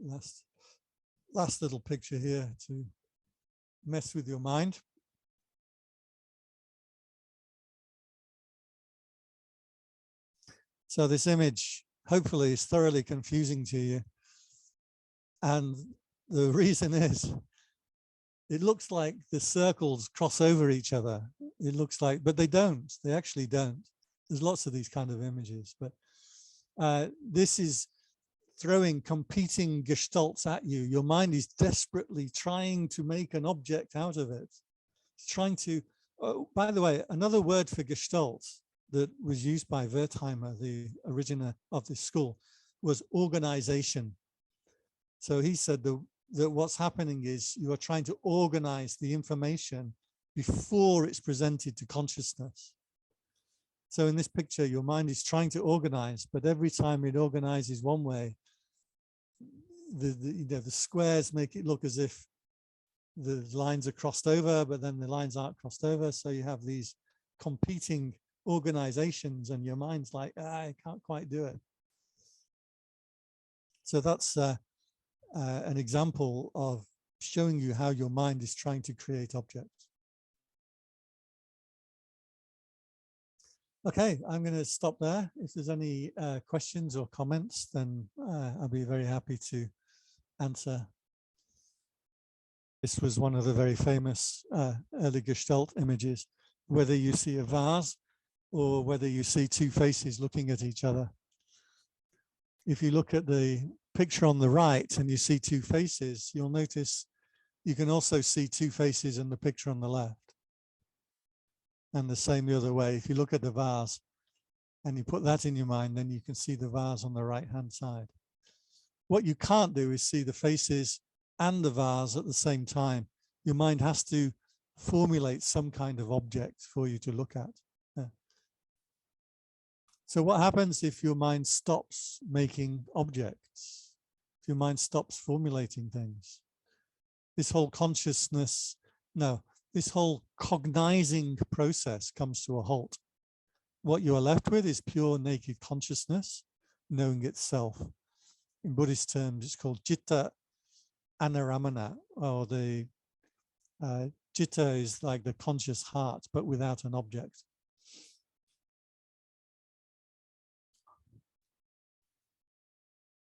last little picture here to mess with your mind. So this image hopefully is thoroughly confusing to you. And the reason is, it looks like the circles cross over each other. It looks like, but they don't. They actually don't. There's lots of these kind of images, but this is throwing competing gestalts at you. Your mind is desperately trying to make an object out of it. It's trying to, oh, by the way, another word for gestalt that was used by Wertheimer, the originator of this school, was organization. So he said that what's happening is you are trying to organize the information before it's presented to consciousness. So in this picture, your mind is trying to organize, but every time it organizes one way, the squares make it look as if the lines are crossed over, but then the lines aren't crossed over. So you have these competing organizations and your mind's like, I can't quite do it. So that's an example of showing you how your mind is trying to create objects. Okay, I'm going to stop there. If there's any questions or comments, then I'll be very happy to answer. This was one of the very famous early Gestalt images, whether you see a vase or whether you see two faces looking at each other. If you look at the picture on the right and you see two faces, you'll notice you can also see two faces in the picture on the left. And the same the other way. If you look at the vase and you put that in your mind, then you can see the vase on the right-hand side. What you can't do is see the faces and the vase at the same time. Your mind has to formulate some kind of object for you to look at. Yeah. So what happens if your mind stops making objects? If your mind stops formulating things? This whole consciousness, this whole cognizing process comes to a halt. What you are left with is pure naked consciousness, knowing itself. In Buddhist terms, it's called citta anaramana, or the citta is like the conscious heart, but without an object.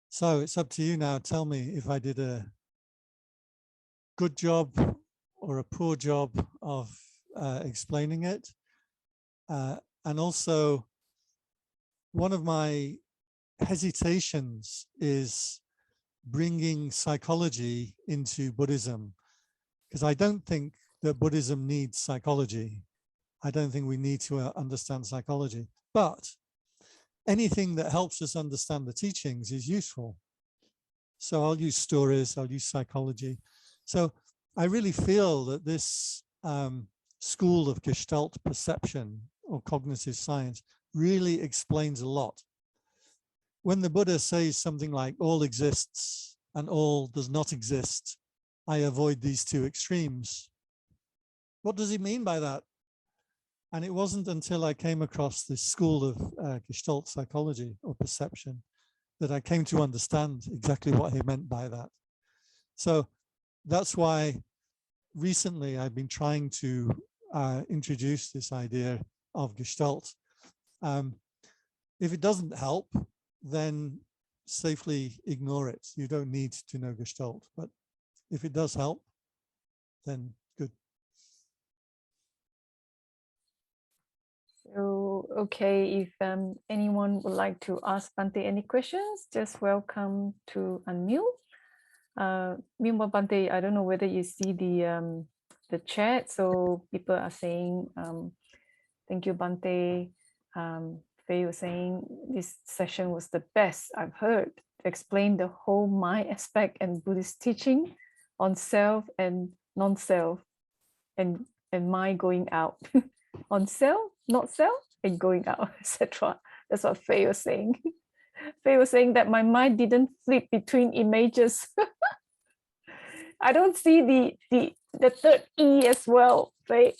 So it's up to you now. Tell me if I did a good job or a poor job of explaining it. And also, one of my hesitations is bringing psychology into Buddhism, because I don't think that Buddhism needs psychology. I don't think we need to understand psychology, but anything that helps us understand the teachings is useful. So I'll use stories, I'll use psychology. So I really feel that this school of Gestalt perception or cognitive science really explains a lot. When the Buddha says something like all exists and all does not exist, I avoid these two extremes. What does he mean by that? And it wasn't until I came across this school of Gestalt psychology or perception that I came to understand exactly what he meant by that. So that's why recently I've been trying to introduce this idea of Gestalt. If it doesn't help, then safely ignore it. You don't need to know Gestalt, but if it does help, then good. So, okay, if anyone would like to ask Bhante any questions, just welcome to unmute. Meanwhile, Bhante, I don't know whether you see the chat. So people are saying, thank you, Bhante. Faye was saying this session was the best I've heard to explain the whole mind aspect and Buddhist teaching on self and non-self, and mind going out. On self, not self, and going out, etc. That's what Faye was saying. Faye was saying that my mind didn't flip between images. I don't see the third E as well, Faye.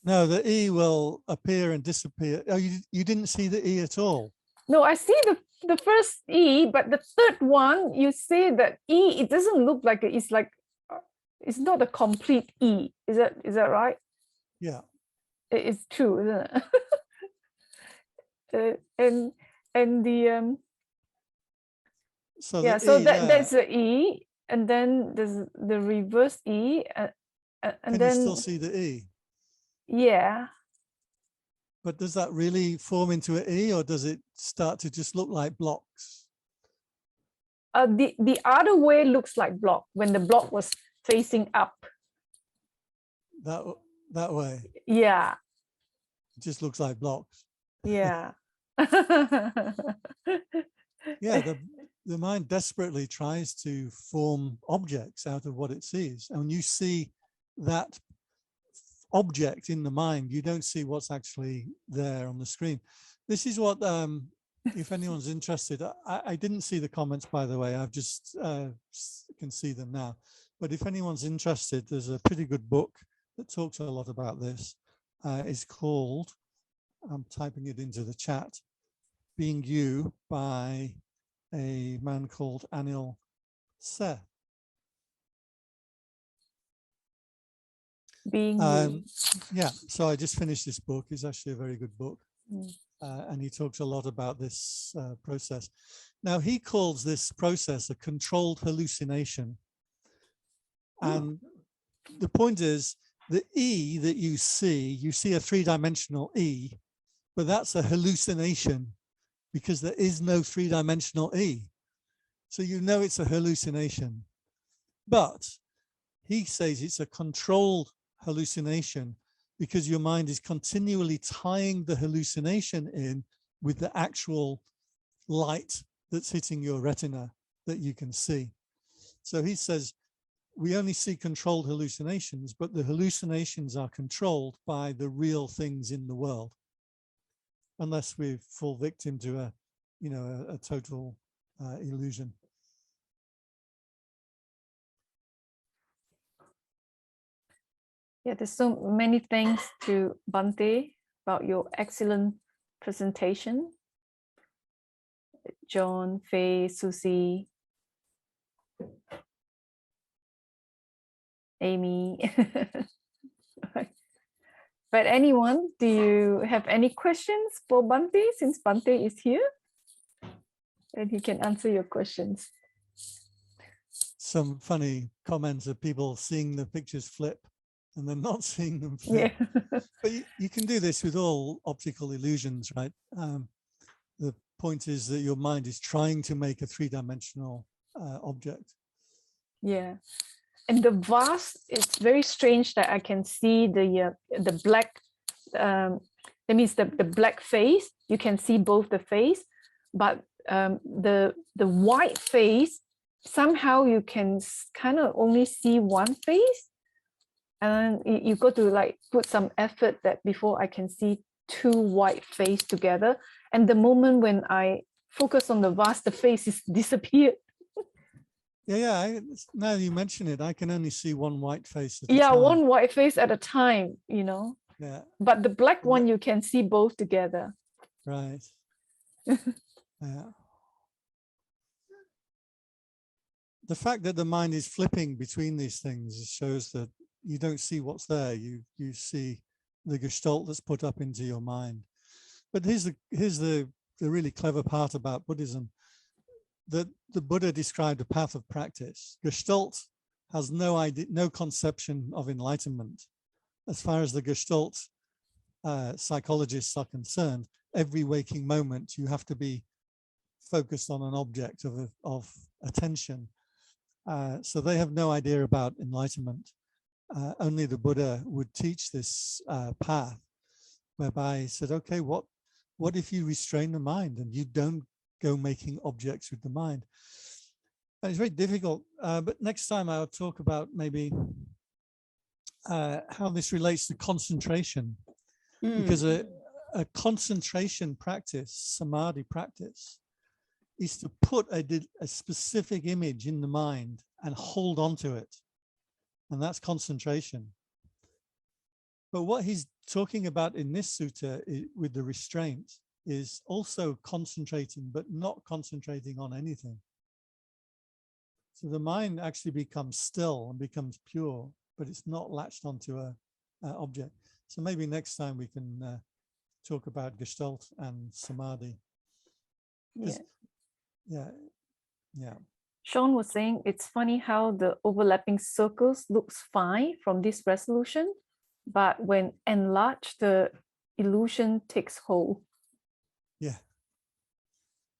No, the E will appear and disappear. Oh, you didn't see the E at all? No, I see the first E, but the third one, you say that E, it doesn't look like it's like, it's not a complete E. Is that right? Yeah. It's true, isn't it? and the so yeah, the so E that's the E, and then there's the reverse E, and can then you still see the E? yeah. But does that really form into an E, or does it start to just look like blocks? The other way looks like block when the block was facing up. That way? Yeah. It just looks like blocks. Yeah. Yeah, the mind desperately tries to form objects out of what it sees. And when you see that object in the mind, you don't see what's actually there on the screen. This is what, if anyone's interested, I didn't see the comments, by the way, I've just can see them now. But if anyone's interested, there's a pretty good book that talks a lot about this. It's called, I'm typing it into the chat, Being You, by a man called Anil Seth. Being You. Yeah, so I just finished this book. It's actually a very good book. And he talks a lot about this process. Now, he calls this process a controlled hallucination. And the point is, the E that you see a three-dimensional E, but that's a hallucination because there is no three-dimensional E. So you know it's a hallucination. But he says it's a controlled hallucination because your mind is continually tying the hallucination in with the actual light that's hitting your retina that you can see. So he says, we only see controlled hallucinations, but the hallucinations are controlled by the real things in the world, unless we fall victim to a total illusion. Yeah, there's so many thanks to Bhante about your excellent presentation. John, Faye, Susie, Amy. But anyone, do you have any questions for Bhante, since Bhante is here? And he can answer your questions. Some funny comments of people seeing the pictures flip and then not seeing them flip. Yeah. But you can do this with all optical illusions, right? The point is that your mind is trying to make a three-dimensional object. Yeah. And the vast, it's very strange that I can see the black, that means the black face, you can see both the face, but the white face, somehow you can kind of only see one face. And you got to like put some effort that before I can see two white face together. And the moment when I focus on the vast, the face is disappeared. Yeah. Now you mention it, I can only see one white face at a Yeah, time. one white face at a time, you know. Yeah. But the black one, you can see both together. Right. Yeah. The fact that the mind is flipping between these things shows that you don't see what's there. You see the gestalt that's put up into your mind. But here's the really clever part about Buddhism. That the Buddha described a path of practice. Gestalt has no idea, no conception of enlightenment. As far as the Gestalt psychologists are concerned, every waking moment you have to be focused on an object of attention. So they have no idea about enlightenment. Only the Buddha would teach this path, whereby he said, okay, what if you restrain the mind and you don't go making objects with the mind? It's very difficult, but next time I'll talk about maybe how this relates to concentration, because a concentration practice, samadhi practice, is to put a specific image in the mind and hold on to it. And that's concentration. But what he's talking about in this sutta with the restraint is also concentrating, but not concentrating on anything. So the mind actually becomes still and becomes pure, but it's not latched onto an object. So maybe next time we can talk about Gestalt and Samadhi. Yeah. Sean was saying it's funny how the overlapping circles looks fine from this resolution, but when enlarged, the illusion takes hold. Yeah.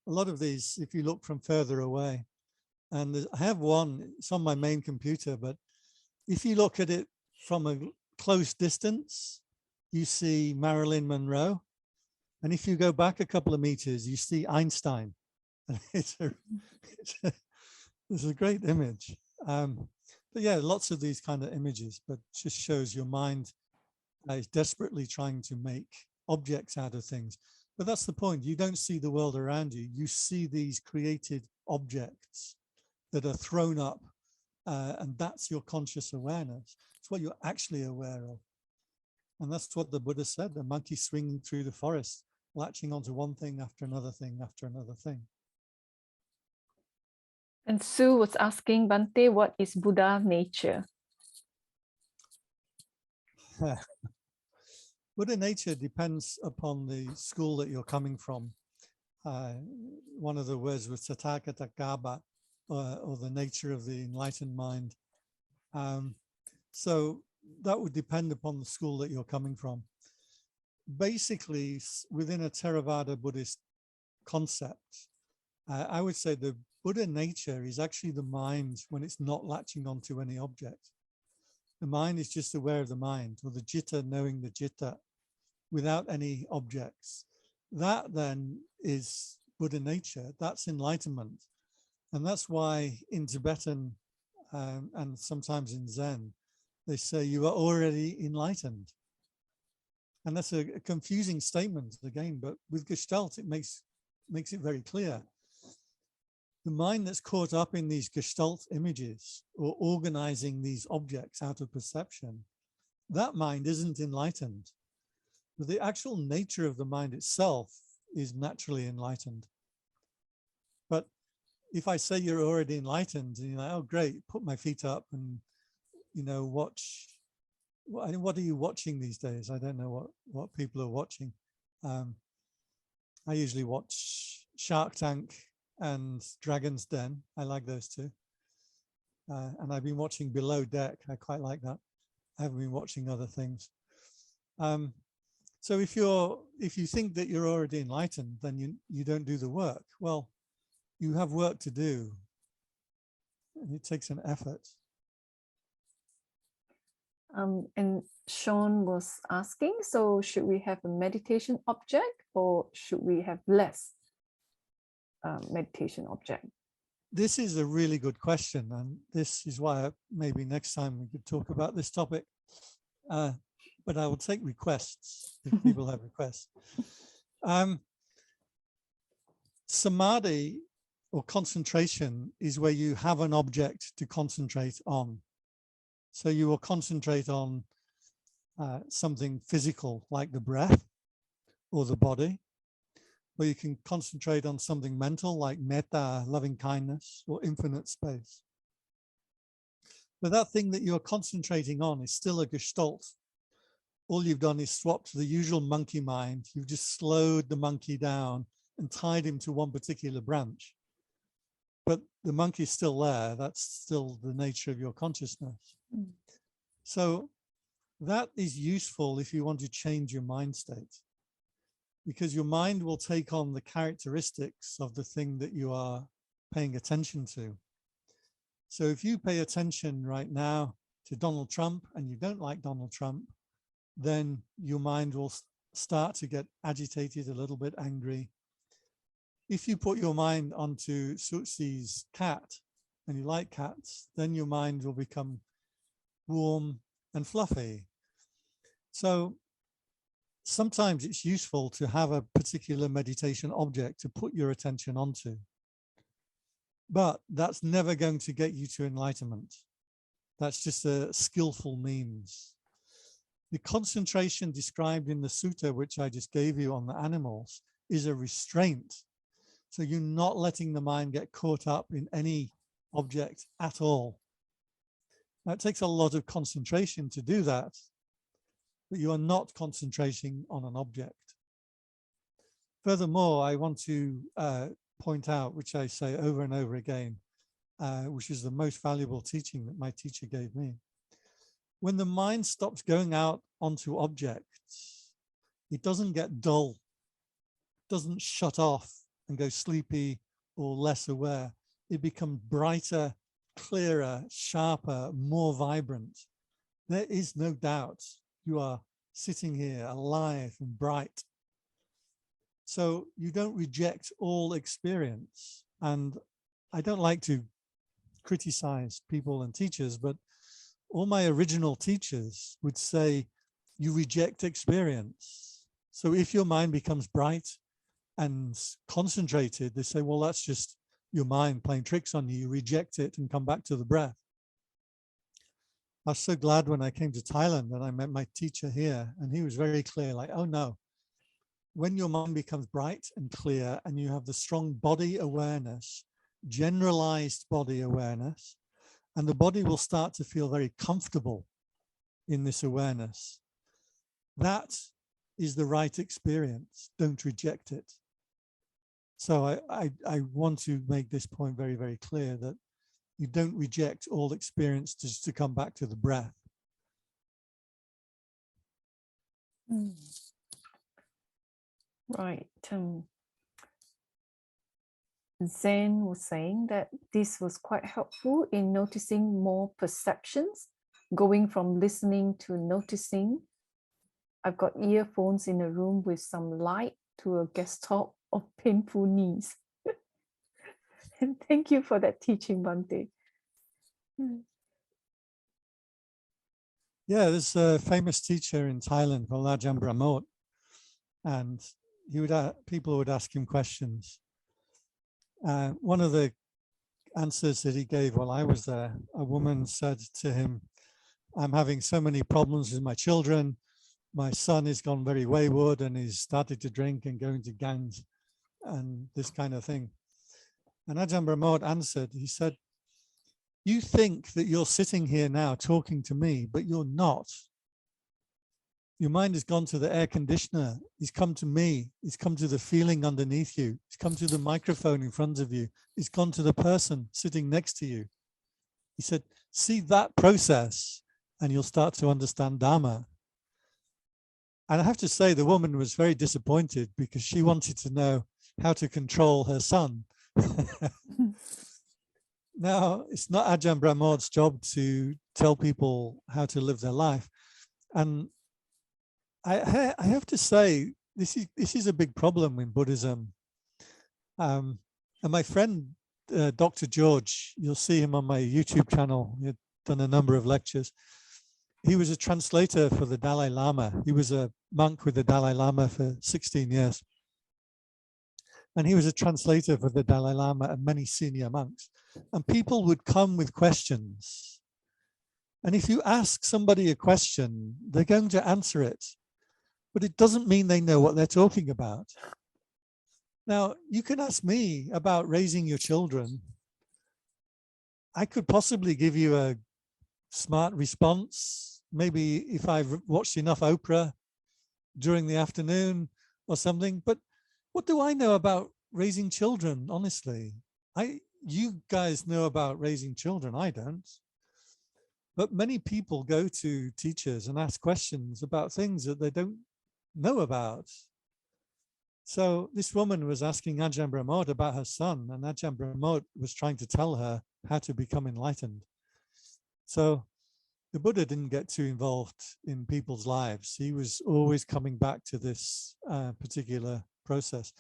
A lot of these, if you look from further away, and I have one, it's on my main computer, but if you look at it from a close distance, you see Marilyn Monroe. And if you go back a couple of meters, you see Einstein. It's a great image. But yeah, lots of these kind of images, but just shows your mind is desperately trying to make objects out of things. But that's the point. You don't see the world around you. You see these created objects that are thrown up, and that's your conscious awareness. It's what you're actually aware of. And that's what the Buddha said, the monkey swinging through the forest, latching onto one thing after another thing after another thing. And Sue was asking, Bhante, what is Buddha nature? Buddha nature depends upon the school that you're coming from. One of the words was Tathagata Gaba, or the nature of the enlightened mind. So that would depend upon the school that you're coming from. Basically, within a Theravada Buddhist concept, I would say the Buddha nature is actually the mind when it's not latching onto any object. The mind is just aware of the mind, or the citta knowing the citta without any objects. That then is Buddha nature. That's enlightenment. And that's why in Tibetan and sometimes in Zen, they say you are already enlightened. And that's a confusing statement again, but with Gestalt, it makes it very clear. The mind that's caught up in these Gestalt images or organizing these objects out of perception, that mind isn't enlightened. But the actual nature of the mind itself is naturally enlightened. But if I say you're already enlightened, and you're like, oh, great, put my feet up and, watch. What are you watching these days? I don't know what people are watching. I usually watch Shark Tank and Dragon's Den. I like those two. And I've been watching Below Deck. I quite like that. I haven't been watching other things. So if you think that you're already enlightened, then you don't do the work. Well, you have work to do. And it takes an effort. And Sean was asking, so should we have a meditation object or should we have less meditation object? This is a really good question. And this is why maybe next time we could talk about this topic. But I will take requests if people have requests. Samadhi or concentration is where you have an object to concentrate on. So you will concentrate on something physical like the breath or the body, or you can concentrate on something mental like metta, loving kindness, or infinite space. But that thing that you're concentrating on is still a Gestalt. All you've done is swapped the usual monkey mind. You've just slowed the monkey down and tied him to one particular branch. But the monkey's still there. That's still the nature of your consciousness. So that is useful if you want to change your mind state, because your mind will take on the characteristics of the thing that you are paying attention to. So if you pay attention right now to Donald Trump and you don't like Donald Trump, then your mind will start to get agitated, a little bit angry. If you put your mind onto Sutsi's cat and you like cats, then your mind will become warm and fluffy. So sometimes it's useful to have a particular meditation object to put your attention onto. But that's never going to get you to enlightenment. That's just a skillful means. The concentration described in the sutta, which I just gave you on the animals, is a restraint. So you're not letting the mind get caught up in any object at all. Now, it takes a lot of concentration to do that, but you are not concentrating on an object. Furthermore, I want to point out, which I say over and over again, which is the most valuable teaching that my teacher gave me. When the mind stops going out onto objects, it doesn't get dull, doesn't shut off and go sleepy or less aware. It becomes brighter, clearer, sharper, more vibrant. There is no doubt you are sitting here alive and bright. So you don't reject all experience. And I don't like to criticize people and teachers, but all my original teachers would say, you reject experience. So if your mind becomes bright and concentrated, they say, well, that's just your mind playing tricks on you. You reject it and come back to the breath. I was so glad when I came to Thailand and I met my teacher here, and he was very clear, like, oh no, when your mind becomes bright and clear and you have the strong body awareness, generalized body awareness, and the body will start to feel very comfortable in this awareness. That is the right experience. Don't reject it. So I want to make this point very, very clear, that you don't reject all experience just to come back to the breath. Right. Zen was saying that this was quite helpful in noticing more perceptions, going from listening to noticing. I've got earphones in a room with some light to a Gestalt of painful knees. And thank you for that teaching, Bhante. Yeah, there's a famous teacher in Thailand called Ajahn Brahmot, and he would people would ask him questions. One of the answers that he gave while I was there, a woman said to him, I'm having so many problems with my children. My son has gone very wayward and he's started to drink and go into gangs and this kind of thing. And Ajahn Brahmot answered, he said, you think that you're sitting here now talking to me, but you're not. Your mind has gone to the air conditioner. He's come to me. He's come to the feeling underneath you. He's come to the microphone in front of you. He's gone to the person sitting next to you. He said, see that process and you'll start to understand Dharma. And I have to say, the woman was very disappointed because she wanted to know how to control her son. Now, it's not Ajahn Brahmot's job to tell people how to live their life. And I have to say, this is a big problem in Buddhism. And my friend, Dr. George, you'll see him on my YouTube channel. He's done a number of lectures. He was a translator for the Dalai Lama. He was a monk with the Dalai Lama for 16 years. And he was a translator for the Dalai Lama and many senior monks. And people would come with questions. And if you ask somebody a question, they're going to answer it. But it doesn't mean they know what they're talking about. Now, you can ask me about raising your children. I could possibly give you a smart response. Maybe if I've watched enough Oprah during the afternoon or something. But what do I know about raising children, honestly? You guys know about raising children, I don't. But many people go to teachers and ask questions about things that they don't know about. So this woman was asking Ajahn Brahmot about her son, and Ajahn Brahmot was trying to tell her how to become enlightened. So the Buddha didn't get too involved in people's lives. He was always coming back to this particular process.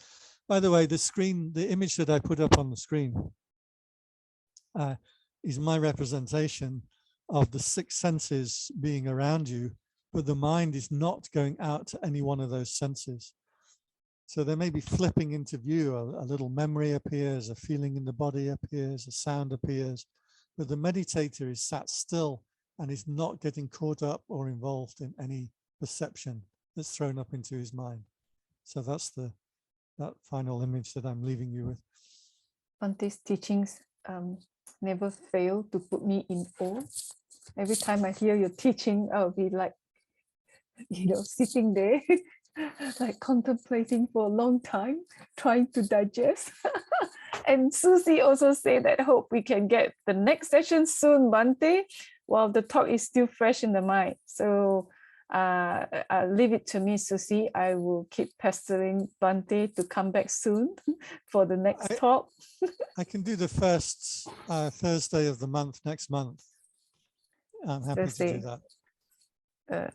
By the way, the image that I put up on the screen is my representation of the six senses being around you, but the mind is not going out to any one of those senses. So they may be flipping into view, a little memory appears, a feeling in the body appears, a sound appears, but the meditator is sat still and is not getting caught up or involved in any perception that's thrown up into his mind. So that's that final image that I'm leaving you with. Bhante's teachings never fail to put me in awe. Every time I hear your teaching, I'll be like, sitting there, like contemplating for a long time, trying to digest. And Susie also said that hope we can get the next session soon, Bhante, while the talk is still fresh in the mind. So leave it to me, Susie. I will keep pestering Bhante to come back soon for the next talk. I can do the first Thursday of the month next month. I'm happy to do that.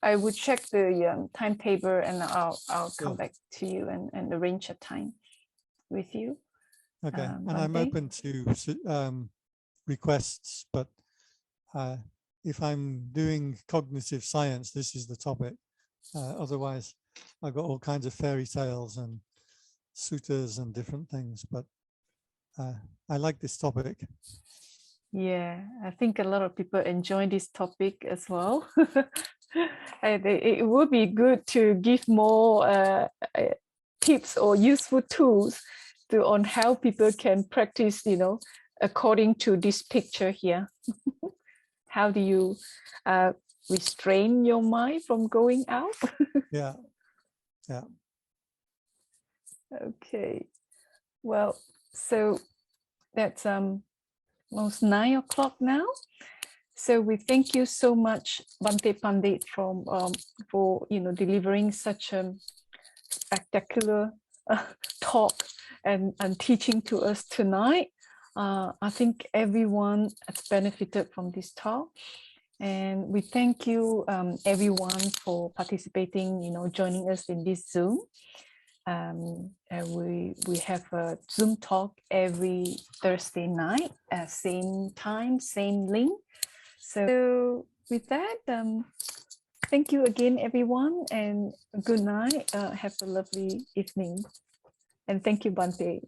I would check the timetable and I'll come Sure. back to you and arrange a time with you. Okay, and Bhante? I'm open to requests, but if I'm doing cognitive science, this is the topic. Otherwise, I've got all kinds of fairy tales and suttas and different things, but I like this topic. Yeah, I think a lot of people enjoy this topic as well. And it would be good to give more tips or useful tools on how people can practice, according to this picture here. How do you restrain your mind from going out? Yeah. Okay. Well, so that's almost 9 o'clock now. So we thank you so much, Bhante Pandit, for delivering such a spectacular talk and teaching to us tonight. I think everyone has benefited from this talk, and we thank you, everyone, for participating. Joining us in this Zoom. And we have a Zoom talk every Thursday night, same time, same link. So with that, thank you again, everyone, and good night. Have a lovely evening. And thank you, Bhante.